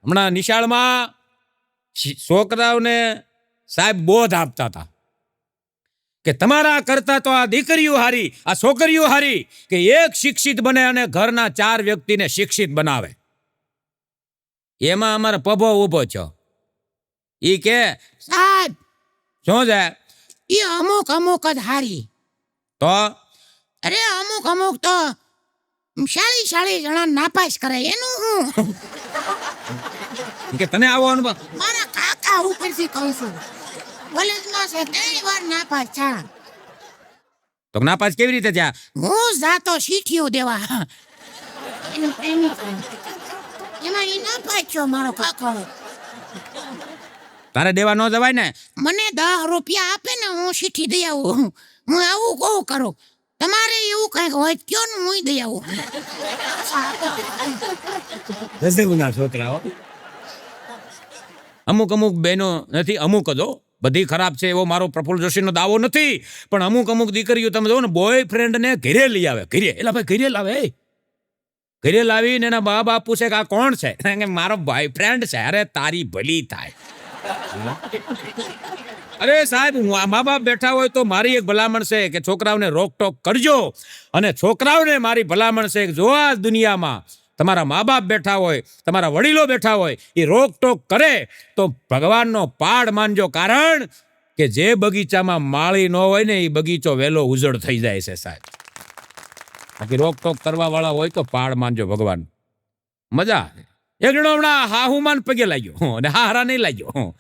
હમણાં નિશાળમાં છોકરાઓને સાહેબ બોધ આપતા હતા કે તમારા કરતા તો આ દીકરીઓ હારી, આ છોકરીઓ હારી કે એક શિક્ષિત બને અને ઘરના 4 વ્યક્તિને શિક્ષિત બનાવે. એમાં અમારો પભો ઊભો છો. ઈ કે સાહેબ શું છે? એ અમુક અમુક જ હારી. તો અરે અમુક તો 40 જણા નાપાસ કરે એનું હું. કે તને આવો અનુભવ? મારા કાકા ઉપરથી કહું છું. કોલેજમાં છે 3 વાર નાપાસ થયા. તો નાપાસ કેવી રીતે થયા? હું જાતો શીઠીઓ દેવા એનું પ્રેમી એમાં એ નાપાસ થયો મારો કાકો. તારે દેવા ન જવાય ને. મને 10 રૂપિયા આપે ને હું શીઠી દઈ આવું. હું આવું કહું કરું. તમારે એવું કઈક હોય કયો ને હું દઈ આવું. છોકરાઓ અમુક બહેનો નથી, અમુક જ હો, બધી ખરાબ છે એવો મારો પ્રફુલ્લ જોશીનો દાવો નથી, પણ અમુક દીકરીઓ તમે જો ને બોયફ્રેન્ડ ને ઘરે લઈ આવે. ઘરે એટલે ભાઈ ઘરે લાવે, ઘરે લાવીને એના મા બાપ પૂછે કે આ કોણ છે? કે મારો બોયફ્રેન્ડ છે. અરે તારી ભલી થાય. અરે સાહેબ, મા બાપ બેઠા હોય તો મારી એક ભલામણ છે કે છોકરાઓને રોકટોક કરજો. અને છોકરાઓને મારી ભલામણ છે કે જો આ દુનિયામાં તમારા મા બાપ બેઠા હોય, તમારા વડીલો બેઠા હોય, એ રોકટોક કરે તો ભગવાનનો પાડ માનજો. કારણ કે જે બગીચામાં માળી ન હોય ને એ બગીચો વહેલો ઉજળ થઈ જાય છે સાહેબ. બાકી રોકટોક કરવા વાળા હોય તો પાડ માનજો ભગવાન. મજા. એક જણો હમણાં હાહુમાન પગે લાગ્યો અને હાહરા નહીં લાગ્યો.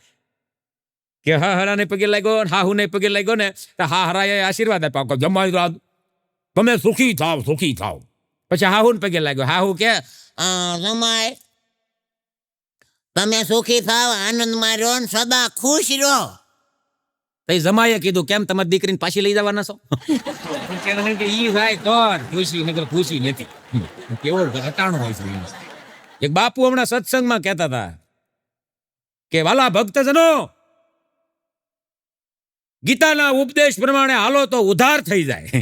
કે હાહરાને પગે લાગ્યો, હાહુ ને પગે લાગ્યો ને તો હાહરાએ આશીર્વાદ આપ્યા, જમાઈ તમે સુખી થાવ, સુખી થાવ. પછી હાહુ ને પગે લાગ્યો. હાહુ કે જમાય તમે સુખી થાવ, આનંદમાં રહો ને સદા ખુશ રહો. તો જમાઈએ કીધું કેમ તમારી દીકરીને પાછી લઈ જવાના છો? ઈ ભાઈ તો ખુશી નગર ખુશી નથી. કેવો ઘટાણો હોય છે. એક બાપુ હમણાં સત્સંગમાં કહેતા હતા કે વાલા ભક્તજનો, ગીતાના ઉપદેશ પ્રમાણે હાલો તો ઉદ્ધાર થઈ જાય.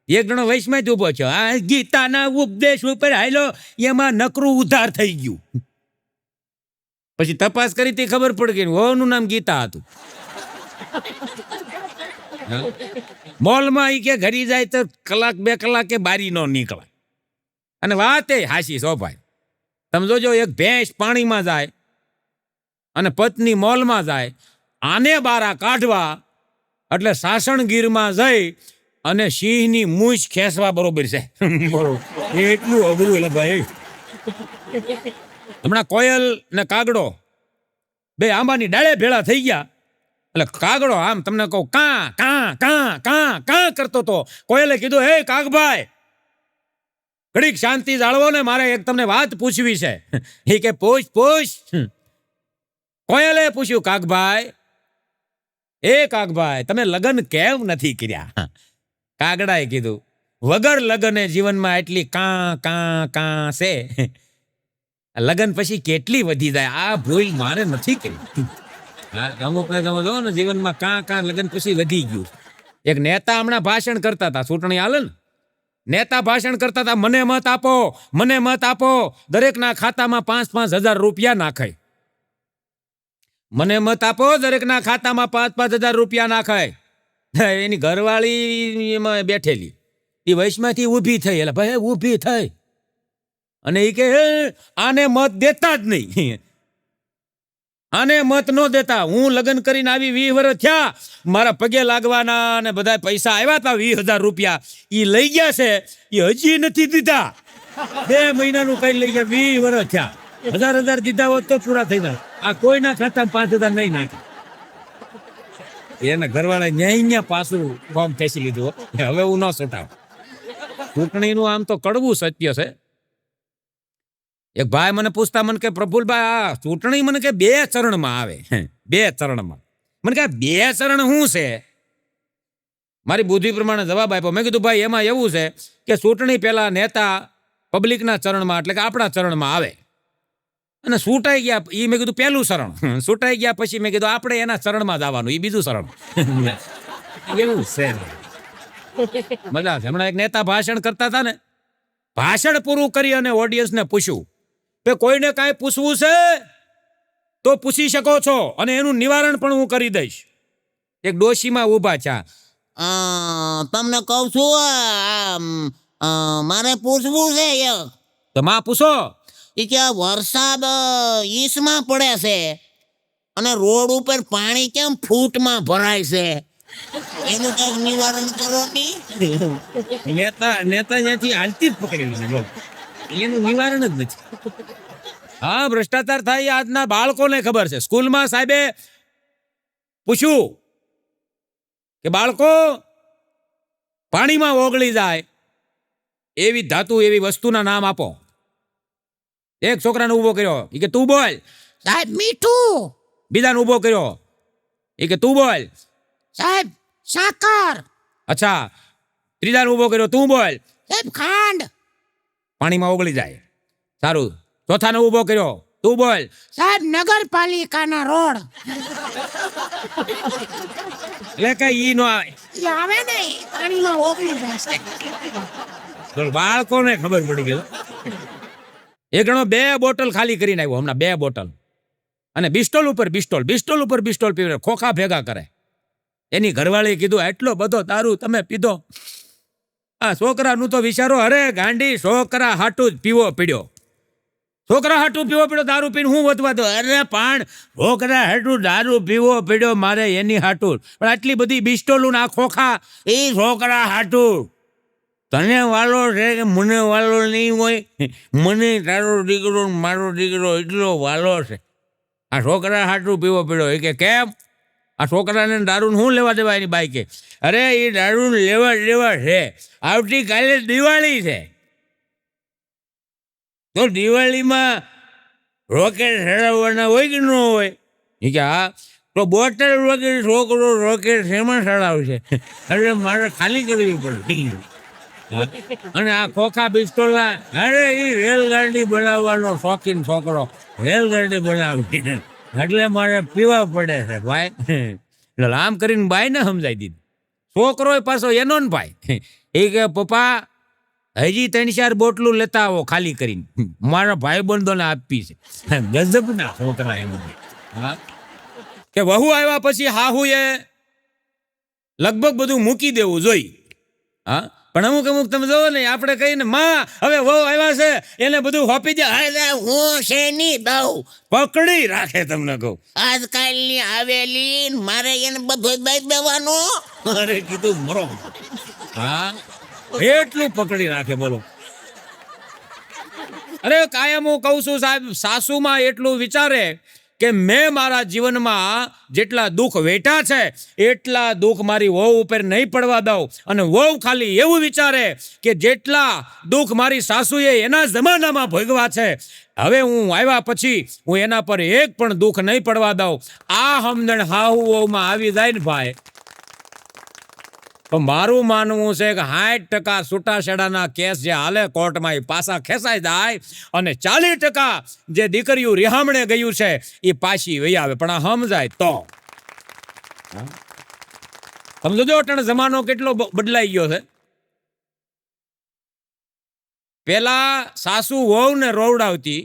એક જણો વૈષ્ણવ જ ઉભો છો, આ ગીતાના ઉપદેશ ઉપર હાલો એમાં નકરું ઉદ્ધાર થઈ ગયું. પછી તપાસ કરી તે ખબર પડી ગઈ ઓનું નામ ગીતા હતું. મોલમાં ઈ કે ઘડી જાય તો 1 2 કલાકે બારી નો નીકળે. અને વાત એ હાસી સો ભાઈ. તમે જોજો, એક ભેંસ પાણીમાં જાય અને પત્ની મોલમાં જાય, આને બારા કાઢવા એટલે સાસણગીરમાં જઈ અને સિંહની મૂછ ખેંચવા બરોબર છે. એટલું અઘરું. એટલે ભાઈ હમણાં કોયલ ને કાગડો બે આંબાની ડાળે ભેળા થઈ ગયા. એટલે કાગડો આમ તમને કહું કાં કાં કાં કાં કાં કરતો તો. કોયલે કીધું, હે કાગભાઈ, ઘડીક શાંતિ જાળવો ને, મારે એક તમને વાત પૂછવી છે. એ કે પૂછ પૂછ. કોયલે પૂછ્યું, કાગભાઈ, એ કાગભાઈ, તમે લગ્ન કેમ નથી કર્યા? કાગડાએ કીધું, વગર લગ્ને જીવનમાં એટલી કાં કાં કાં છે, લગ્ન પછી કેટલી વધી જાય. આ ભૂલ મારે નથી કરી. અમુક ને તમે જો ને જીવનમાં કાં કાં લગ્ન પછી વધી ગયું. એક નેતા હમણાં ભાષણ કરતા હતા, ચૂંટણી હાલે ને, નેતા ભાષણ કરતા હતા, મને મત આપો, મને મત આપો, દરેકના ખાતામાં 5-5 હજાર રૂપિયા નાખાય. મને મત આપો, દરેકના ખાતામાં 5-5 હજાર રૂપિયા નાખાય. એની ઘરવાળી એમાં બેઠેલી એ વૈશમાંથી ઊભી થઈ. એટલે ભાઈ ઊભી થઈ અને એ કે આને મત દેતા જ નહીં, આને મત ન દેતા. હું લગ્ન કરીને આવી 20 વર્ષ થયા, મારા પગે લાગવાના અને બધા પૈસા આવ્યા હતા 20,000 રૂપિયા, એ લઈ ગયા છે, એ હજી નથી દીધા. 2 મહિનાનું કઈ લઈ ગયા, 20 વર્ષ થયા. 1000 દીધા હોત તો પૂરા થઈ જાય. આ કોઈના ખાતામાં 5,000 નહીં નાખે. એના ઘરવાળા ન્યાય પાછું ફોર્મ ખેંચી લીધું. હવે હું ન સટાવ. ચૂંટણીનું આમ તો કડવું સત્ય છે. એક ભાઈ મને પૂછતા, મને કે પ્રફુલભાઈ, આ ચૂંટણી મને કે 2 ચરણમાં આવે. 2 ચરણમાં. મને કે 2 ચરણ શું છે? મારી બુદ્ધિ પ્રમાણે જવાબ આપ્યો. મેં કીધું ભાઈ એમાં એવું છે કે ચૂંટણી પહેલા નેતા પબ્લિકના ચરણમાં એટલે કે આપણા ચરણમાં આવે અને છૂટાઈ ગયા, એ મેં કીધું પહેલું ચરણ. છૂટાઈ ગયા પછી મેં કીધું આપણે એના ચરણમાં જવાનું, એ બીજું ચરણ. એવું છે. મજા છે. હમણાં એક નેતા ભાષણ કરતા હતા ને, ભાષણ પૂરું કરી અને ઓડિયન્સને પૂછ્યું કે કોઈને કાંઈ પૂછવું છે? તો પૂછી શકો છો અને એનું નિવારણ પણ હું કરી દઈશ. એક ડોશીમાં ઊભા છે. તમને કહું છું મારે પૂછવું છે તો માં પૂછો. એ કે આ વરસાદ ઈસમાં પડે છે અને રોડ ઉપર પાણી કેમ ફૂટમાં ભરાય છે એનું કંઈક નિવારણ કરો ની. નેતા ત્યાંથી હાલતી જ પકડી લીધી બોલ. એનું નિવારણ જ નથી. હા, ભ્રષ્ટાચાર થાય એ આજના બાળકોને ખબર છે. સ્કૂલમાં સાહેબે પૂછ્યું કે બાળકો પાણીમાં ઓગળી જાય એવી ધાતુ એવી વસ્તુના નામ આપો. એક છોકરાને ઊભો કર્યો, એ કે તું બોલ. સાહેબ મીઠું. બીજાને ઊભો કર્યો, એ કે તું બોલ. સાહેબ સાકર. અચ્છા, ત્રીજાને ઊભો કર્યો, તું બોલ. સાહેબ ખાંડ. પાણીમાં ઓગળી જાય. સારું, ચોથાને ઊભો કર્યો, તું બોલ. સાહેબ નગરપાલિકાના રોડ. એટલે કઈ ઈ નો આવે. ઈ આવે ને પાણીમાં ઓગળી જશે. બાળકોને ખબર પડી ગઈ. એ ગણો 2 બોટલ ખાલી કરીને આવ્યો હમણાં, 2 બોટલ. અને બિસ્ટોલ ઉપર બિસ્ટોલ પીવે, ખોખા ભેગા કરે. એની ઘરવાળીએ કીધું આટલો બધો દારૂ તમે પીધો? આ છોકરાનું તો વિચારો. અરે ગાંડી, છોકરા હાટું જ પીવો પીડ્યો. છોકરા હાટું પીવો પીડ્યો, દારૂ પીને હું વધવા દો? અરે પણ છોકરા હાટું દારૂ પીવો પીડ્યો, મારે એની હાટું. પણ આટલી બધી બિસ્ટોલું ના ખોખા એ છોકરા હાટું. તને વાલો છે કે મને વાલો નહીં હોય? મને તારો દીકરો મારો દીકરો એટલો વાલો છે. આ છોકરા હાટું પીવો પીડ્યો. એ કે કેમ? આ છોકરાને દારૂ શું લેવા દેવા એની બાઈકે? અરે એ દારૂ લેવા છે. આવતીકાલે દિવાળી છે, તો દિવાળીમાં રોકેટ ચડાવવાના હોય કે ન હોય? એ કે હા. તો બોટલ વગેરે છોકરો રોકેટ શેમાં ચડાવશે? એટલે મારે ખાલી કરવી પડે. અને આ ખોખા બિસ્ટોલા, અરે એ રેલગાડી બનાવવાનો શોખીન છોકરો, રેલગાડી બનાવી એટલે મારે પીવા પડે છે ભાઈ. એટલે આમ કરીને બાઈ ને સમજાઈ દીધી. છોકરો પાછો એનો ને ભાઈ, એ કે પપ્પા હજી 3-4 બોટલું લેતા આવો ખાલી કરીને, મારા ભાઈ બંધોને આપી છે. ગજબ ના છોકરા એમ. હા, કે વહુ આવ્યા પછી હાહુએ લગભગ બધું મૂકી દેવું જોઈ. હા, પણ અમુક તમે જોવો ને, આપણે કહીને માં હવે વહુ આવ્યા છે એને બધું હોપી દે. અરે હું છે ની દઉં, પકડી રાખે. તમને કહું આજકાલની આવેલી મારે એને બધું દઈ દેવાનો. અરે કીધું મરો. હા, એટલું પકડી રાખે બોલો. અરે કાયમ હું કહું છું સાહેબ, સાસુમાં એટલું વિચારે કે મેં મારા જીવનમાં જેટલા દુઃખ વેઠા છે એટલા દુઃખ મારી વહુ ઉપર નહીં પડવા દઉં. અને વહુ ખાલી એવું વિચારે કે જેટલા દુઃખ મારી સાસુએ એના જમાનામાં ભોગવા છે, હવે હું આવ્યા પછી હું એના પર એક પણ દુઃખ નહીં પડવા દઉં. આ સમજણ હાહુ વહુમાં આવી જાય ને ભાઈ, તો મારું માનવું છે કે 60% છૂટાછેડાના કેસ જે હાલે કોર્ટમાં એ પાછા ખેંચાઈ જાય અને 40% જે દીકરીઓ રિહામણે ગયું છે એ પાછી વહી આવે. પણ આ સમજાય તો સમજો. અટણ જમાનો કેટલો બદલાઈ ગયો છે. પેલા સાસુ વહુને રોવડાવતી,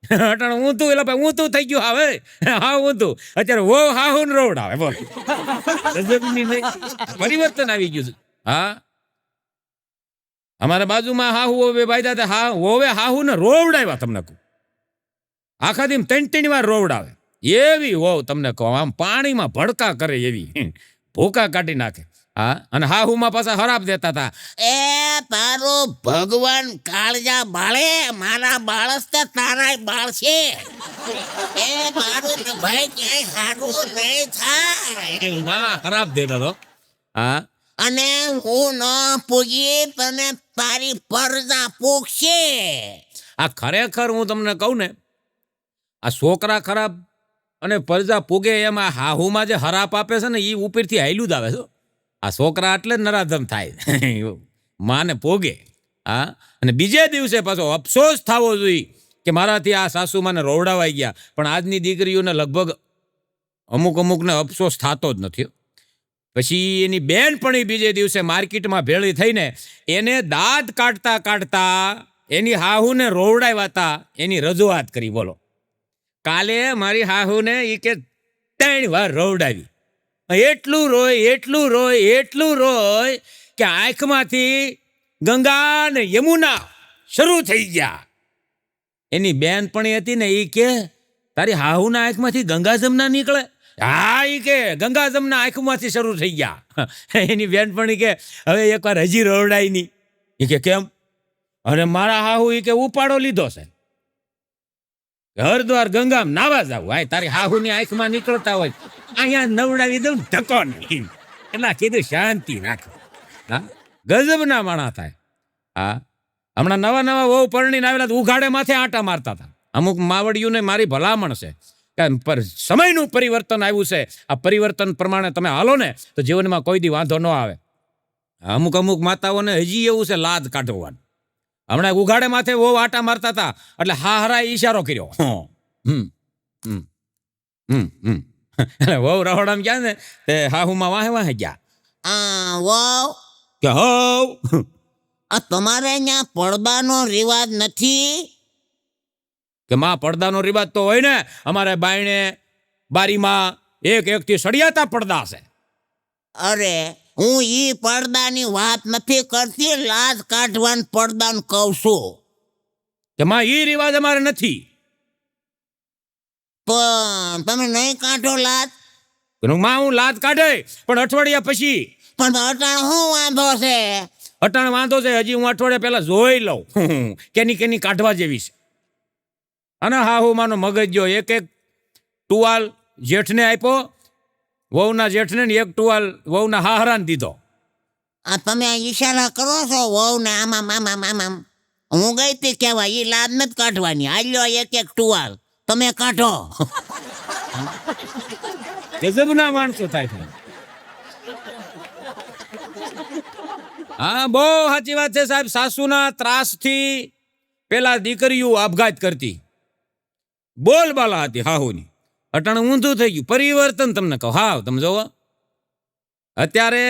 અટણ ઊંધું, એટલે ભાઈ ઊંધું થઈ ગયું. હવે હા ઊંધું. અત્યારે વહુ હાહુ ને રોવડાવે. બોલ, પરિવર્તન આવી ગયું છે. હા, અમારા બાજુમાં હાહુ વહુ ભાઈ હતા, હા વહુએ હાહુ ને રોવડાવ્યા. તમને કહું આખા દી 3 વાર રોવડાવે. એવી વહુ તમને કહું, આમ પાણીમાં ભડકા કરે એવી, ભૂકા કાઢી નાખે. હા, અને હાહુમાં પાછા હરાપ દેતા હતા. એ તારો ભગવાન કાળજા બાળે, મારા બાળસ તો તારા બાળ છે. એ મારું ભાઈ ક્યાંય હારું નહીં થાય. ખરાબ દેતા તો. હા, અને હું ન પૂગી તને તારી પરજા પૂગશે. આ ખરેખર હું તમને કહું ને, આ છોકરા ખરાબ અને પરજા પૂગે એમાં હાહુમાં જે હરાપ આપે છે ને એ ઉપરથી હાયલું જ આવે છે. આ છોકરા એટલે નરાધમ થાય, માને પોગે. હા, અને બીજે દિવસે પાછો અફસોસ થવો જોઈએ કે મારાથી આ સાસુ માને રોવડાવાઈ ગયા. પણ આજની દીકરીઓને લગભગ અમુકને અફસોસ થતો જ નથી. પછી એની બેનપણી બીજે દિવસે માર્કેટમાં ભેળી થઈને એને દાંત કાઢતા એની હાહુને રોવડાવ્યા હતા, એની રજૂઆત કરી. બોલો, કાલે મારી હાહુને ઈ કે 3 વાર રોવડાવી. એટલું રોય કે આંખમાંથી ગંગા ને યમુના શરૂ થઈ ગયા. એની બેનપણી હતી ને ઈ કે તારી હાહુના આંખમાંથી ગંગા જમના નીકળે? હા, ઈ કે ગંગા જમના આંખમાંથી શરૂ થઈ ગયા. એની બેનપણી કે હવે એકવાર હજી રોવડાય નહીં. ઈ કે કેમ? અને મારા હાહુ ઈ કે ઉપાડો લીધો છે, હરદ્વાર ગંગામાં નાવા જાવ. આ તારી હાહુની આંખમાં નીકળતા હોય અહીંયા નવડાવી દઉં ધક્કો નહીં. એટલે કીધું શાંતિ રાખો. હા, ગજબના માણા થાય. હા, હમણાં નવા વહુ પરણીને આવેલા તો ઉઘાડે માથે આંટા મારતા હતા. અમુક માવડિયુંને મારી ભલામણ છે કે સમયનું પરિવર્તન આવ્યું છે, આ પરિવર્તન પ્રમાણે તમે હાલો ને તો જીવનમાં કોઈ દી વાંધો ન આવે. અમુક માતાઓને હજી એવું છે લાદ કાઢવાનું. હમણાં ઉઘાડે માથે વહુ આટા મારતા હતા એટલે હારા ઈશારો કર્યો. એટલે વહુ રહોડામાં ગયા ને તે હાહુમાં વાહે ગયા. વાવ, કે હો તમારે અહીંયા પડદાનો રિવાજ નથી? કે માં પડદાનો રિવાજ તો હોય ને. અમારે બાયણે બારીમાં એકથી સળિયાતા પડદા છે. અરે હું ઈ પડદાની વાત નથી કરતી, લાજ કાઢવાનું પડદાનું કહું છું. કે માં ઈ રિવાજ અમારે નથી. પણ તમે નહીં કાઢો લાજ? માં હું લાત કાઢે પણ અઠવાડિયા પછી. પણ અટાણ શું વાંધો છે? અટાણ વાંધો છે હજી હું અઠવાડિયા પહેલા જોઈ લઉં કેની કાઢવા જેવી છે. અને હાહુમાનો મગજ જો એક ટુવાલ જેઠને આપ્યો, વહુના જેઠને ને એક ટુવાલ વહુના હાહરાને દીધો. આ તમે આ ઈશારા કરો છો વહુને આમાં. હું ગઈ તી કહેવા ઈ લાજ નથી કાઢવાની, હાલ્યો એક ટુવાલ તમે કાઢો. ગજબના માણસો થાય છે. હા, બહુ સાચી વાત છે સાહેબ. સાસુના ત્રાસથી પેલા દીકરીઓ આપઘાત કરતી, બોલબાલા હતી હાહુની. અટાણે ઊંધું થઈ ગયું, પરિવર્તન તમને કહો. હાવ તમે જોવો અત્યારે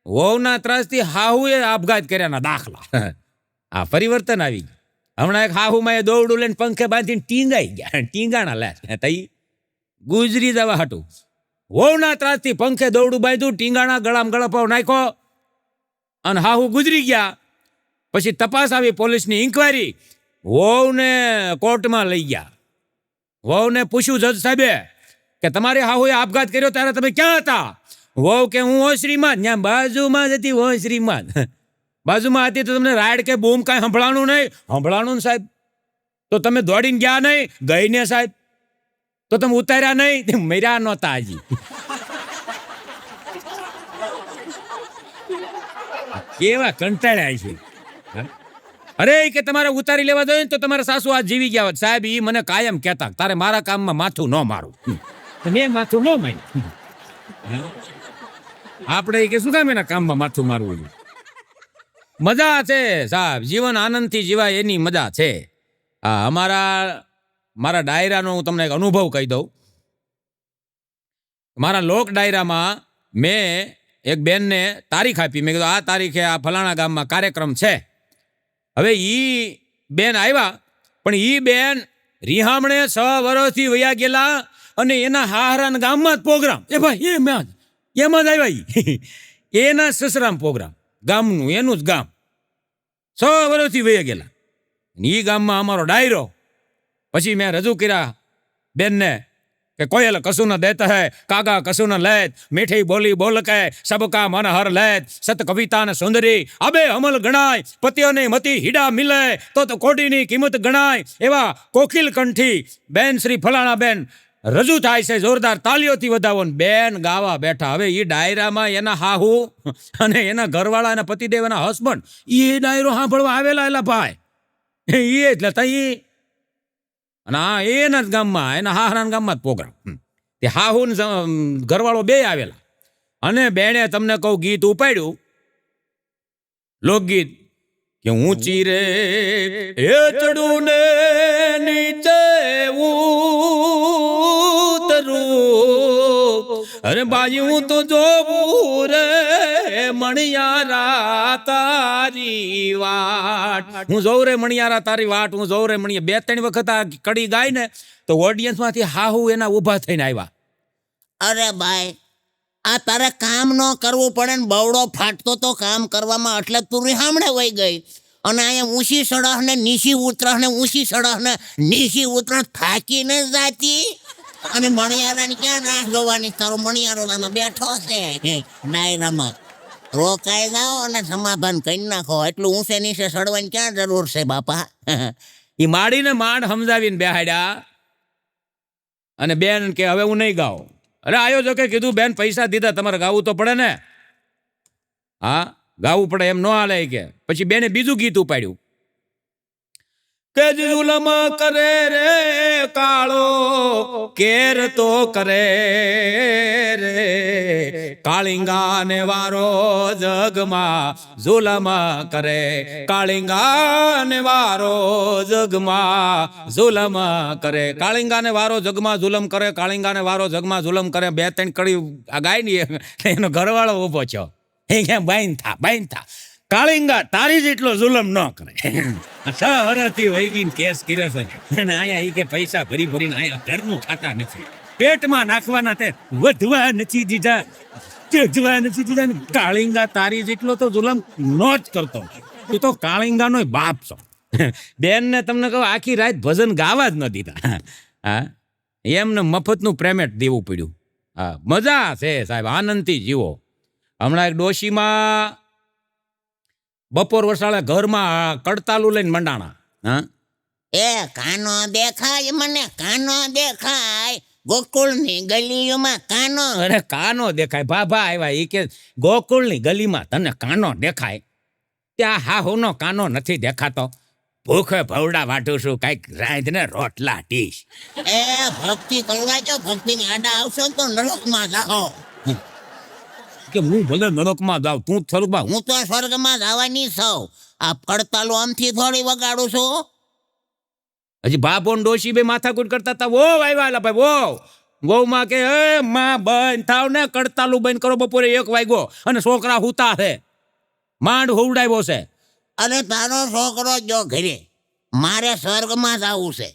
વહુના ત્રાસથી હાહુએ આપઘાત કર્યાના દાખલા. આ પરિવર્તન આવી ગયું. હમણાં એક હાહુમાં એ દોરડું લઈને પંખે બાંધીને ટીંગાઈ ગયા, ટીંગાણા લે તઈ ગુજરી જવા હાટું. વહુના ત્રાસથી પંખે દોરડું બાંધ્યું, ટીંગાણા ગળામાં ગળપાવ નાખ્યો અને હાહુ ગુજરી ગયા. પછી તપાસ આવી, પોલીસની ઇન્કવાયરી, વહુને કોર્ટમાં લઈ ગયા. વહુને પૂછ્યું જજ સાહેબે કે તમારી હાહુએ આપઘાત કર્યો ત્યારે તમે ક્યાં હતા? વહુ કે હું ઓસરીમાં. ત્યાં બાજુમાં જ હતી ઓસરીમાં. બાજુમાં હતી તો તમને રાડ કે બૂમ કાંઈ સંભળાણું નહીં? સંભળાણું ને સાહેબ. તો તમે દોડીને ગયા નહીં? ગઈ ને સાહેબ. તો તમે ઉતાર્યા નહીં? મર્યા નહોતા હજી. કેવા કંટાળ્યા છે. અરે કે તમારે ઉતારી લેવા જોઈએ ને તો તમારા સાસુ આ જીવી ગયા હોત. સાહેબ ઈ મને કાયમ કહેતા તારે મારા કામમાં માથું ન મારું. મેં માથું ન માર્યું. આપણે કે શું કામ એના કામમાં માથું મારવું? મજા છે સાહેબ, જીવન આનંદથી જીવાય એની મજા છે. હા, મારા ડાયરાનો હું તમને એક અનુભવ કહી દઉં. મારા લોક ડાયરામાં મેં એક બેનને તારીખ આપી. મેં કીધું આ તારીખે આ ફલાણા ગામમાં કાર્યક્રમ છે. હવે ઈ બેન આવ્યા, પણ ઈ બેન રિહામણે 6 વર્ષથી વયા ગયેલા અને એના હાહરાના ગામમાં જ પ્રોગ્રામ. એ ભાઈ એમાં જ આવ્યા એના સસરામ પ્રોગ્રામ, ગામનું એનું જ ગામ. 6 વર્ષથી વયા ગયેલા. ઈ ગામમાં અમારો ડાયરો. પછી મેં રજૂ કર્યા બેનને કે કોયલ કશું ન દેતા હૈ, કાગા કશું ન લેત, મીઠી બોલી બોલ કે સબકા મન હર લેત, સત કવિતા ને સુંદરી અબે અમલ ગણાય, પતિઓને મતી હીડા મિલે તો કોડીની કિંમત ગણાય. એવા કોકિલ કંઠી બેન શ્રી ફલાણા બેન રજૂ થાય છે. જોરદાર તાલીઓથી વધાવો. બેન ગાવા બેઠા. હવે એ ડાયરામાં એના હાહુ અને એના ઘરવાળા એના પતિદેવ એના હસબન્ડ એ ડાયરો સાંભળવા આવેલા. એલા ભાઈ એ એટલે તઈ અને આ એના જ ગામમાં એના હાહરાના ગામમાં જ પ્રોગ્રામ. તે હાહુ ને ઘરવાળો બે આવેલા અને બેને તમને કહું ગીત ઉપાડ્યું, લોકગીત કે ઊંચી રે એ ચડું ને નીચે ઉતરું, અરે બાજી હું તો જોઉં રે મણિયારા તારી વાટ, હું જોઉં રે મણિયારા તારી વાટ, હું જોઉં રે મણિયા. 2-3 વખત આ કડી ગાય ને તો ઓડિયન્સમાંથી હાહુ એના ઊભા થઈને આવ્યા. અરે ભાઈ, આ તારે કામ ન કરવું પડે ને બવડો ફાટતો તો કામ કરવામાં એટલે તું રીહામણે વહી ગઈ. અને અહીંયા ઊંચી સડક ને નીચી ઉતરહ ને ઊંચી સડક ને નીચી ઉતરહ થાકીને જાતી. અને મણિયારાની ક્યાં રાહ જોવાની? તારો મણિયારો આમાં બેઠો છે ડાયરામાં. રોકાઈ જાઓ અને સમાધાન કરી નાખો. એટલું ઊંચે નીચે સડવાની ક્યાં જરૂર છે બાપા? એ માડીને માંડ સમજાવીને બેહાડ્યા અને બેન કે હવે હું નહીં ગાઉં. અરે આયોજકે કીધું બેન પૈસા દીધા, તમારે ગાવું તો પડે ને. હા ગાવું પડે, એમ ન હાલે કે. પછી બેને બીજું ગીત ઉપાડ્યું કે જુલમ કરે રે કાળો કેર તો કરે રે, કાળિંગા ને વારો જગમાં જુલમ કરે, કાળિંગા ને વારો જગમાં જુલમ કરે, કાળિંગા ને વારો જગમાં જુલમ કરે, કાળિંગા ને વારો જગમાં જુલમ કરે. 2-3 કડી આ ગાય ની એનો ઘરવાળો ઉભો છો. એ ક્યાં બાઈન થા કાળિંગા તારી જેટલો જુલમ ન કરે. સહરથી વૈગીન કેસ કર્યો છે અને અહીંયા એ કે પૈસા ભરી ભરીને અહીંયા ઘરનું ખાતા નથી, પેટમાં નાખવાના તે વધવા નથી દીધા, જવા નથી દીધા. કાળિંગા તારી જેટલો તો જુલમ ન જ કરતો. તું તો કાળિંગાનો બાપ છો. બેન ને તમને કહું આખી રાત ભજન ગાવા જ ન દીધા. હા એમને મફતનું પેમેન્ટ દેવું પડ્યું. હા મજા છે સાહેબ, આનંદથી જીવો. હમણાં એક ડોશીમાં બપોર વસાળે ઘરમાં કડતાલું લઈને મંડાણા. હા એ કાનો દેખાય મને, કાનો દેખાય ગોકુળની ગલીઓમાં કાનો. અરે કાનો દેખાય ભાભા આવ્યા. એ કે ગોકુળની ગલીમાં તને કાનો દેખાય? ત્યાં હાહુનો કાનો નથી દેખાતો. ભૂખે ભવડા વાટું છું, કઈક રાંધ ને રોટલા ટીશ. એ ભક્તિ કરવા જો, ભક્તિની આડા આવશો તો નરકમાં જાઓ. કે હું ભલે નરકમાં જાઉં, તું સ્વર્ગમાં. હું તો સ્વર્ગમાં જવાની છું. આ પડતાલો આમથી થોડી વગાડું છું. હજી બાપો ને ડોશી બે માથાકૂટ કરતા હતા. વો આવ્યા ભાઈ વો માં કે એ માં બંધ થાવ ને, કડતાલું બંધ કરો. બપોરે 1 વાગ્યો અને છોકરા હુતા છે, માંડ હોવડાવ્યો છે. અને તારો છોકરો જો ઘરે, મારે સ્વર્ગમાં જવું છે.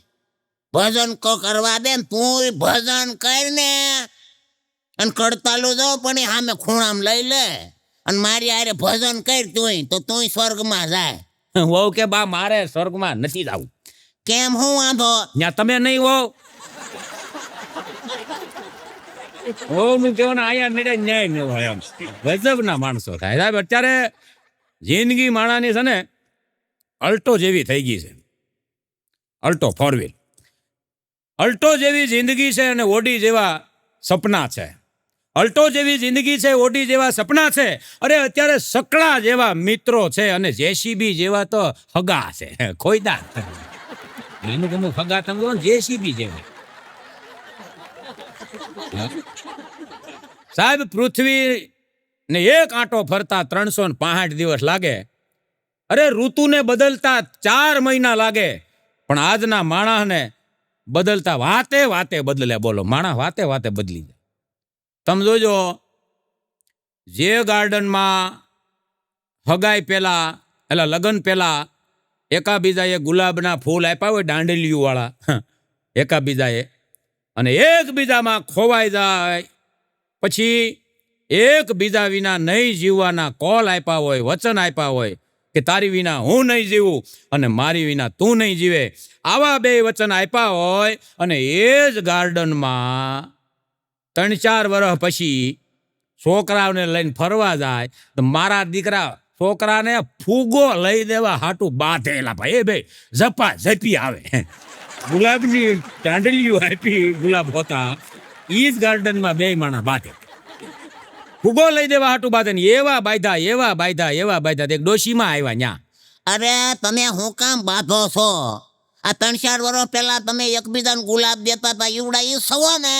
ભજન કો કરવા દે ને, તું ભજન કર ને. અને કડતાલું જાઓ પણ એ સામે ખૂણામ લઈ લે અને મારી આરે ભજન કર તું સ્વર્ગમાં જાય. વહુ કે બા મારે સ્વર્ગમાં નથી જવું. કેમ હું વાંધો? ત્યાં તમે નહીં હોવ કેવો ને અહીંયા નીડે ન્યાય ન હોય. એમ ગજબના માણસો થાય સાહેબ. અત્યારે જિંદગી માણાની છે ને અલ્ટો જેવી થઈ ગઈ છે. અલ્ટો 4-wheel અલ્ટો જેવી જિંદગી છે અને ઓડી જેવા સપના છે. અલ્ટો જેવી જિંદગી છે, ઓડી જેવા સપના છે. અરે અત્યારે સકડા જેવા મિત્રો છે અને જેસીબી જેવા તો હગા છે. ખોઈદા એનું તમે હગા તમે જેસીબી જેવા. સાહેબ પૃથ્વી ને એક આંટો ફરતા 365 દિવસ લાગે. અરે ઋતુને બદલતા 4 મહિના લાગે. પણ આજના માણસને બદલતા વાતે વાતે બદલે. બોલો, માણસ વાતે વાતે બદલી જાય. તમે જોજો, જે ગાર્ડનમાં હગાઈ પેલા એટલે લગ્ન પેલા એકાબીજાએ ગુલાબના ફૂલ આપ્યા હોય દાંડલિયું વાળા એકાબીજાએ, અને એકબીજામાં ખોવાઈ જાય, પછી એકબીજા વિના નહીં જીવવાના કોલ આપ્યા હોય, વચન આપ્યા હોય કે તારી વિના હું નહીં જીવું અને મારી વિના તું નહીં જીવે, આવા 2 વચન આપ્યા હોય અને એ જ ગાર્ડનમાં 3-4 વર્ષ પછી છોકરાઓને લઈને ફરવા જાય તો મારા દીકરા છોકરાને ફૂગો લઈ દેવા હાટું બાંધેલા. ભાઈ એ ભાઈ ઝપા ઝપી આવે. ગુલાબની દાંડલીઓ આપી ગુલાબ હોતા એ જ ગાર્ડનમાં 2 માણસ બાંધે. ફૂગો લઈ દેવા હાટું બાંધે ને એવા બાંધા. એક ડોશીમાં આવ્યા ન્યા. અરે તમે હું કામ બાંધો છો? આ 3-4 વર્ષ પહેલા તમે એકબીજાને ગુલાબ દેતા હતા ઈવડા ઈ સવો ને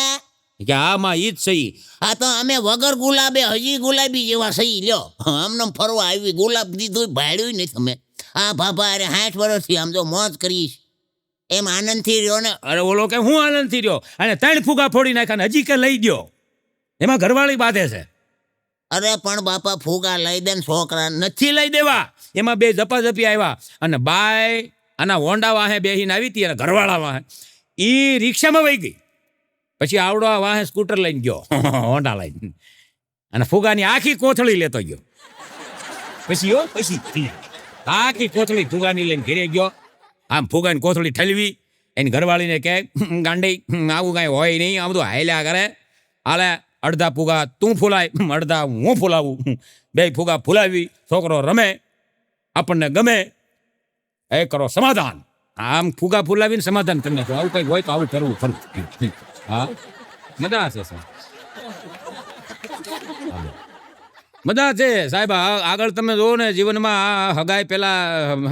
કે આમાં ઈ જ સહી. આ તો અમે વગર ગુલાબે હજી ગુલાબી જેવા સહી લ્યો. આમને ફરવા આવી ગુલાબ દીધું ભાડ્યું નહીં તમે. આ ભાભા અરે 60 વર્ષથી આમ જો મોજ કરીશ એમ આનંદથી રહ્યો ને. અરે ઓલો કે હું આનંદથી રહ્યો અને 3 ફુગા ફોડી નાખ્યા ને હજી કે લઈ દ્યો. એમાં ઘરવાળી બાંધે છે. અરે પણ બાપા ફુગા લઈ દે ને છોકરાને. નથી લઈ દેવા. એમાં બે ઝપાઝપી આવ્યા અને બાય આના હોન્ડા વાહે બેહીને આવી હતી અને ઘરવાળા વાહે ઈ રિક્ષામાં વહી ગઈ. પછી આવડો આ વાહે સ્કૂટર લઈને ગયો હોન્ડા લઈને અને ફુગાની આખી કોથળી લેતો ગયો. પછી આખી કોથળી ફુગાની લઈને ઘરે ગયો. આમ ફુગાની કોથળી ઠલવી એની ઘરવાળીને કહે ગાંડી આવું કાંઈ હોય નહીં, આ બધું હાલ્યા કરે. હાલે અડધા ફુગા તું ફૂલાય, અડધા હું ફૂલાવું. બે ફુગા ફૂલાવી છોકરો રમે, આપણને ગમે, એ કરો સમાધાન. આમ ફુગા ફૂલાવીને સમાધાન કરી નાખો. આવું કંઈક હોય તો આવું કરવું ખરું. હા મજા છે સાહેબ, મજા છે સાહેબ. આગળ તમે જોવો ને જીવનમાં હગાઈ પેલા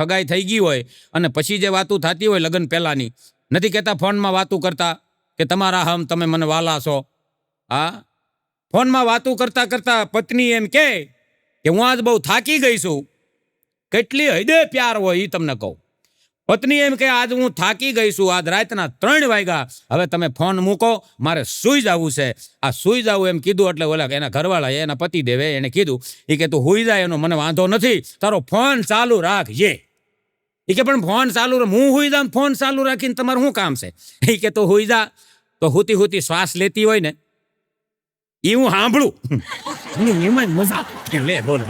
હગાઈ થઈ ગઈ હોય અને પછી જે વાતું થતી હોય લગ્ન પહેલાની, નથી કહેતા ફોનમાં વાતું કરતા કે તમારા હમ તમે મને વાલા છો. હા ફોનમાં વાતું કરતા કરતા પત્ની એમ કે હું આજ બહુ થાકી ગઈ છું. કેટલી હદે પ્યાર હોય એ તમને કહું. પત્ની એમ કે આજ હું થાકી ગઈ છું, આજ રાતના 3 વાગ્યા, હવે તમે ફોન મૂકો, મારે સૂઈ જવું છે. આ સૂઈ જવું એમ કીધું એટલે ઓલા એના ઘરવાળા એના પતિ દેવે એને કીધું, એ કે તું હુઈ જાય એનો મને વાંધો નથી, તારો ફોન ચાલુ રાખજે. એ કે પણ ફોન ચાલુ હું હુઈ જાઉં ફોન ચાલુ રાખીને તમારું શું કામ છે? એ કે તું હુઈ જા. તો હુતી હુતી શ્વાસ લેતી હોય ને એ હું સાંભળું, એમાં મજા લે બોલ.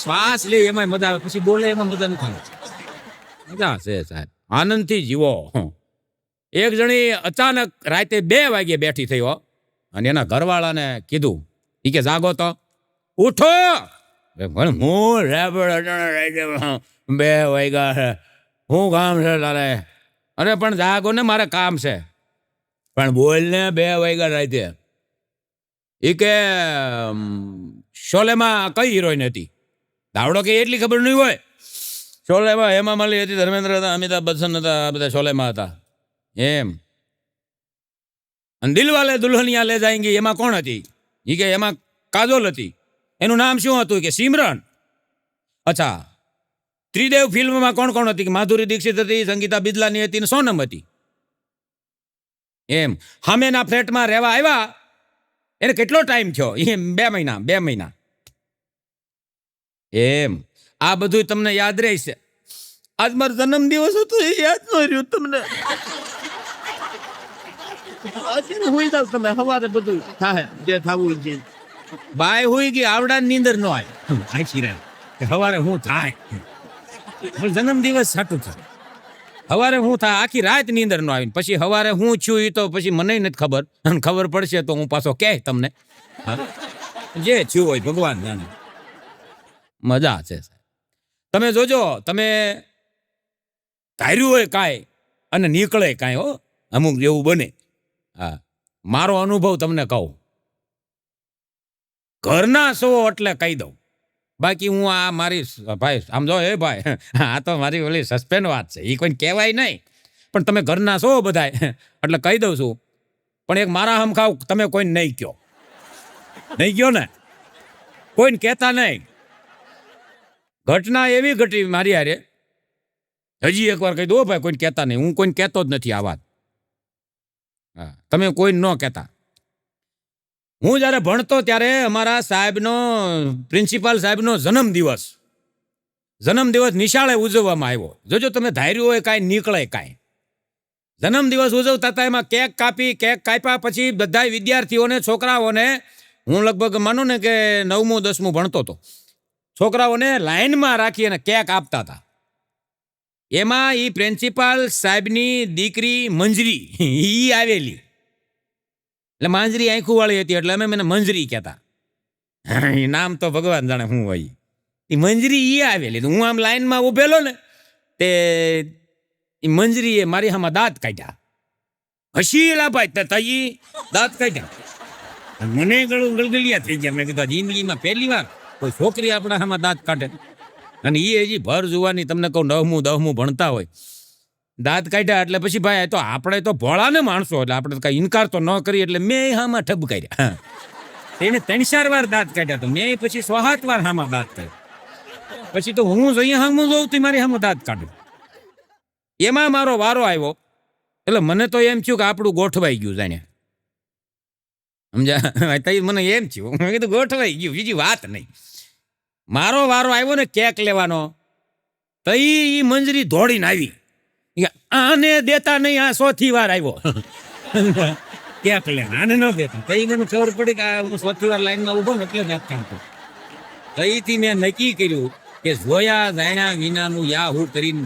શ્વાસ લે એમાં મજા આવે, પછી બોલે એમાં મજા નથી આવે. મજા છે સાહેબ, આનંદથી જીવો. એક જણી અચાનક રાતે 2 વાગ્યે બેઠી થઈ હો અને એના ઘરવાળાને કીધું, એ કે જાગો તો ઉઠો. હું 2 વાગ્યા હું કામ છે તારે? અરે પણ જાગો ને મારે કામ છે. પણ બોલ ને 2 વાગ્યા રાતે. એ કે શોલેમાં કઈ હિરોઈન હતી? દાવડો કે એટલી ખબર નહીં હોય. શોલેમાં હેમા માલિની હતી, ધર્મેન્દ્ર હતા, અમિતાભ બચ્ચન હતા, આ બધા શોલેમાં હતા એમ. અને દિલવાલે દુલ્હનિયા લે જાયેંગે એમાં કોણ હતી? એ કે એમાં કાજોલ હતી. એનું નામ શું હતું? કે સિમરન. અચ્છા, ત્રિદેવ ફિલ્મમાં કોણ કોણ હતી? કે માધુરી દીક્ષિત હતી, સંગીતા બિદલાની હતી ને સોનમ હતી એમ. સામેના ફ્લેટમાં રહેવા આવ્યા એને કેટલો ટાઈમ થયો? એમ 2 મહિના એમ. આ બધું તમને યાદ રહેશે. આજ મારો જન્મદિવસ હતો એ યાદ ન રહ્યું તમને. હુઈ જાવ તમે, સવારે બધું થાય જે થવું છે. બાય હુઈ ગઈ, આવડા નીંદર ન આવે. સવારે હું થાય જન્મદિવસ સાટું છે. સવારે હું થાય આખી રાત નીંદર ન આવી. પછી સવારે હું છું એ તો પછી મને નથી ખબર, અને ખબર પડશે તો હું પાછો કહે તમને. જે થયું હોય ભગવાન જાણે. મજા છે. તમે જોજો, તમે ધાર્યું હોય કાંઈ અને નીકળે કાંઈ. હો અમુક જેવું બને. હા, મારો અનુભવ તમને કહું. ઘરના છો એટલે કહી દઉં, બાકી હું આ મારી ભાઈ આમ જો એ ભાઈ આ તો મારી ઓલી સસ્પેન્ડ વાત છે, એ કોઈને કહેવાય નહીં. પણ તમે ઘરના છો બધાય એટલે કહી દઉં છું. પણ એક મારા હમખાવ તમે કોઈને નહીં કહો. નહીં કહો ને, કોઈને કહેતા નહીં. ઘટના એવી ઘટી મારી હારે, હજી એકવાર કહી દો ભાઈ, કોઈને કહેતા નહીં. હું કોઈને કહેતો જ નથી આ વાત. હા, તમે કોઈને ન કહેતા. હું જ્યારે ભણતો ત્યારે અમારા સાહેબનો, પ્રિન્સિપાલ સાહેબનો જન્મદિવસ નિશાળે ઉજવવામાં આવ્યો. જોજો તમે ધાર્યું હોય કાંઈ નીકળે કાંઈ. જન્મદિવસ ઉજવતા હતા, એમાં કેક કાપ્યા પછી બધા વિદ્યાર્થીઓને, છોકરાઓને, હું લગભગ માનું ને કે 9મું 10મું ભણતો હતો, છોકરાઓને લાઈનમાં રાખી અને કેક આપતા હતા. એમાં એ પ્રિન્સિપાલ સાહેબની દીકરી મંજરી એ આવેલી. એટલે માંજરી આંખું વાળી હતી એટલે અમે મને મંજરી કહેતા. એ નામ તો ભગવાન જાણે શું હોય. એ મંજરી એ આવેલી. હું આમ લાઈનમાં ઉભેલો ને તે એ મંજરીએ મારી સામે દાંત કાઢ્યા. હસીલા ભાઈ તઈ દાંત કાઢ્યા. મને ગળગલિયા થઈ ગયા. મેં કીધું જિંદગીમાં પહેલી વાર કોઈ છોકરી આપણા સામે દાંત કાઢે. અને એ હજી ભર જોવાની, તમને કહું 9મું 10મું ભણતા હોય, દાંત કાઢ્યા. એટલે પછી ભાઈ તો આપણે તો ભોળા ને માણસો, એટલે આપણે કાંઈ ઇનકાર તો ન કરીએ. એટલે મેં હામાં ઠબ કાઢ્યા. એને 3-4 વાર દાંત કાઢ્યા. તો મેં પછી 6-7 વાર હામાં દાંત કાઢ્યા. પછી તો હું જોઈએ હામું જોઉં તો મારી હામાં દાંત કાઢું. એમાં મારો વારો આવ્યો. એટલે મને તો એમ થયું કે આપણું ગોઠવાઈ ગયું જાણે. સમજ્યા? તઈ મને એમ થયું, મેં કીધું ગોઠવાઈ ગયું, બીજી વાત નહીં. મારો વારો આવ્યો ને કેક લેવાનો, તઈ ઈ મંજરી દોડીને આવી, ઈ કે આને દેતા નહીં, આ 100થી વાર આવ્યો કેક લે, આને ન દેતા. તઈ મને ખબર પડી કે આ હું 100થી વાર લાઈનમાં ઉભો ને એટલે નથી ખાતો. તઈથી મેં નક્કી કર્યું કે જોયા જાણ્યા વિનાનું યાહુ કરીને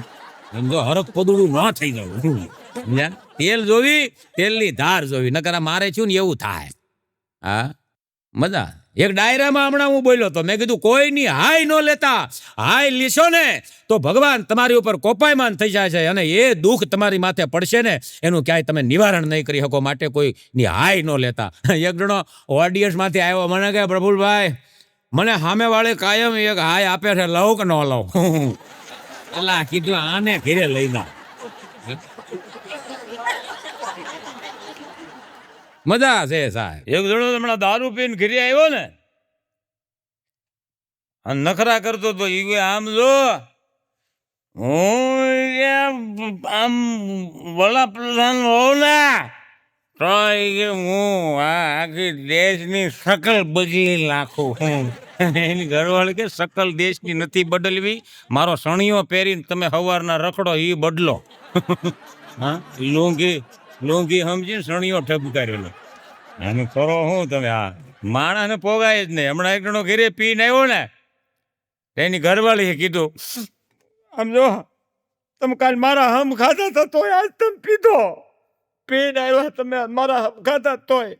સમજો હરક પદુડું ન થઈ જવું. સમજ્યા? તેલ જોવી, તેલની ધાર જોવી, નકર આ મારે છું ને એવું થાય. હા, મજા. એક ડાયરામાં હમણાં હું બોલ્યો તો, મેં કીધું કોઈની હાય ન લેતા, હાય લેશો ને તો ભગવાન તમારી ઉપર કોપાયમાન થઈ જાય છે, અને એ દુઃખ તમારી માથે પડશે ને એનું ક્યાંય તમે નિવારણ નહીં કરી શકો, માટે કોઈની હાય ન લેતા. એક જણો ઓડિયન્સમાંથી આવ્યો, મને કહે પ્રફુલભાઈ મને સામે વાળે કાયમ એક હાય આપે છે, લઉં કે ન લઉં? અલા કીધું આને ઘરે લઈ ના. મજા છે સાહેબ. એક જણો હમણાં દારૂ પીને ઘરે આવ્યો ને, નખરા કરતો તો, ઈ આમ જો હું આમ વડાપ્રધાન હોઉં ને તો હું આ આખી દેશની શકલ બદલી નાખું. એની ઘરવાળી કે શકલ દેશની નથી બદલવી, મારો સણિયો પહેરીને તમે સવારના રખડો એ બદલો. હા, લુંગી સમજીને સણિયો ઠપકારેલો. આનું કરો શું તમે? આ માણસને પોગાય જ નહીં. હમણાં એક જણો ઘરે પીને આવ્યો ને, એની ઘરવાળીએ કીધું આમ જો તમે કાલ મારા હમ ખાધા હતા તોય આજ તમે પીધો, પીને આવ્યા તમે મારા હમ ખાધા તોય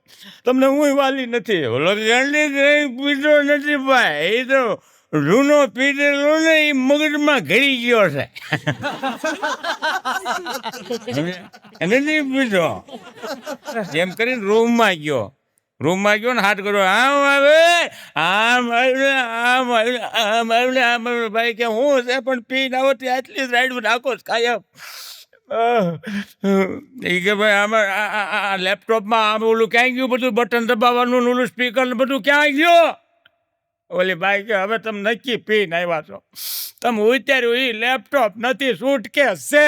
તમને હું વાલી નથી. ઓલો ગાંડી કઈ પીધો નથી ભાઈ, એ તો જૂનો પીધેલો ને એ મગજમાં ઘડી ગયો છે. નથી પીધો એમ કરીને રૂમમાં ગયો ને હાથ કર્યો, આમ આવે આમ આવ્યું ભાઈ કે હું છે પણ પીને આવો તે આટલી જ રાઈડ નાખો કાયમ. એ કે ભાઈ આમાં લેપટોપમાં આમ ઓલું ક્યાં ગયું બધું, બટન દબાવવાનું ઓલું સ્પીકર ને બધું ક્યાં ગયું? ઓલી ભાઈ કે હવે તમે નક્કી પીને આવ્યા છો, તમે ઉતાર્યું એ લેપટોપ નથી, સૂટકેસ છે.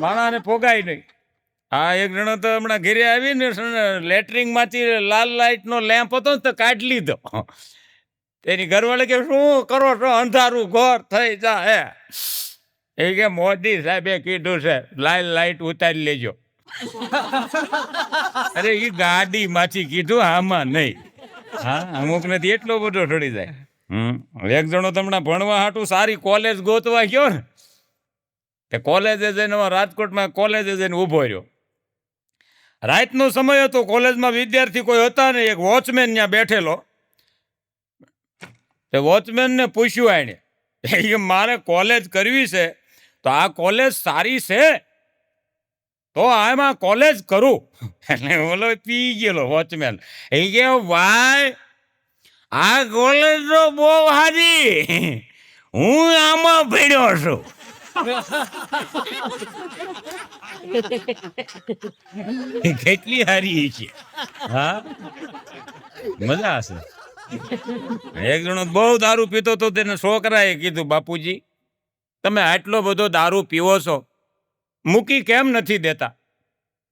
માણાને પોગાય નહીં. હા, એક જણો તો હમણાં ઘરે આવીને લેટરિંગ માંથી લાલ લાઈટ નો લેમ્પ હતો ને તો કાઢી લીધો. એની ઘરવાળી કે શું કરો છો, અંધારું ઘોર થઈ જાય. એ કે મોદી સાહેબે કીધું છે લાલ લાઈટ ઉતારી લેજો. અરે એ ગાડી માંથી કીધું, આમાં નહીં. હા, અમુક નથી એટલો બધો છોડી જાય. એક જણો તમને ભણવા હાટું સારી કોલેજ ગોતવા ગયો ને, તે કોલેજે જઈને રાજકોટમાં કોલેજે જઈને ઊભો રહ્યો. રાતનો સમય હતો, કોલેજમાં વિદ્યાર્થી કોઈ હતા ને, એક વોચમેન ત્યાં બેઠેલો. તે વોચમેનને પૂછ્યું આણે, એ મારે કોલેજ કરવી છે તો આ કોલેજ સારી છે તો આમાં કોલેજ કરું. એટલે બોલો પી ગયેલો વોચમેન. એ કે ભાઈ આ કોલેજ તો બહુ સારી, હું આમાં ભણ્યો છું. કેટલી સારી છે. હા, મજા હશે. એક જણો બહુ દારૂ પીતો તો તેને છોકરાએ કીધું, બાપુજી તમે આટલો બધો દારૂ પીવો છો, મૂકી કેમ નથી દેતા?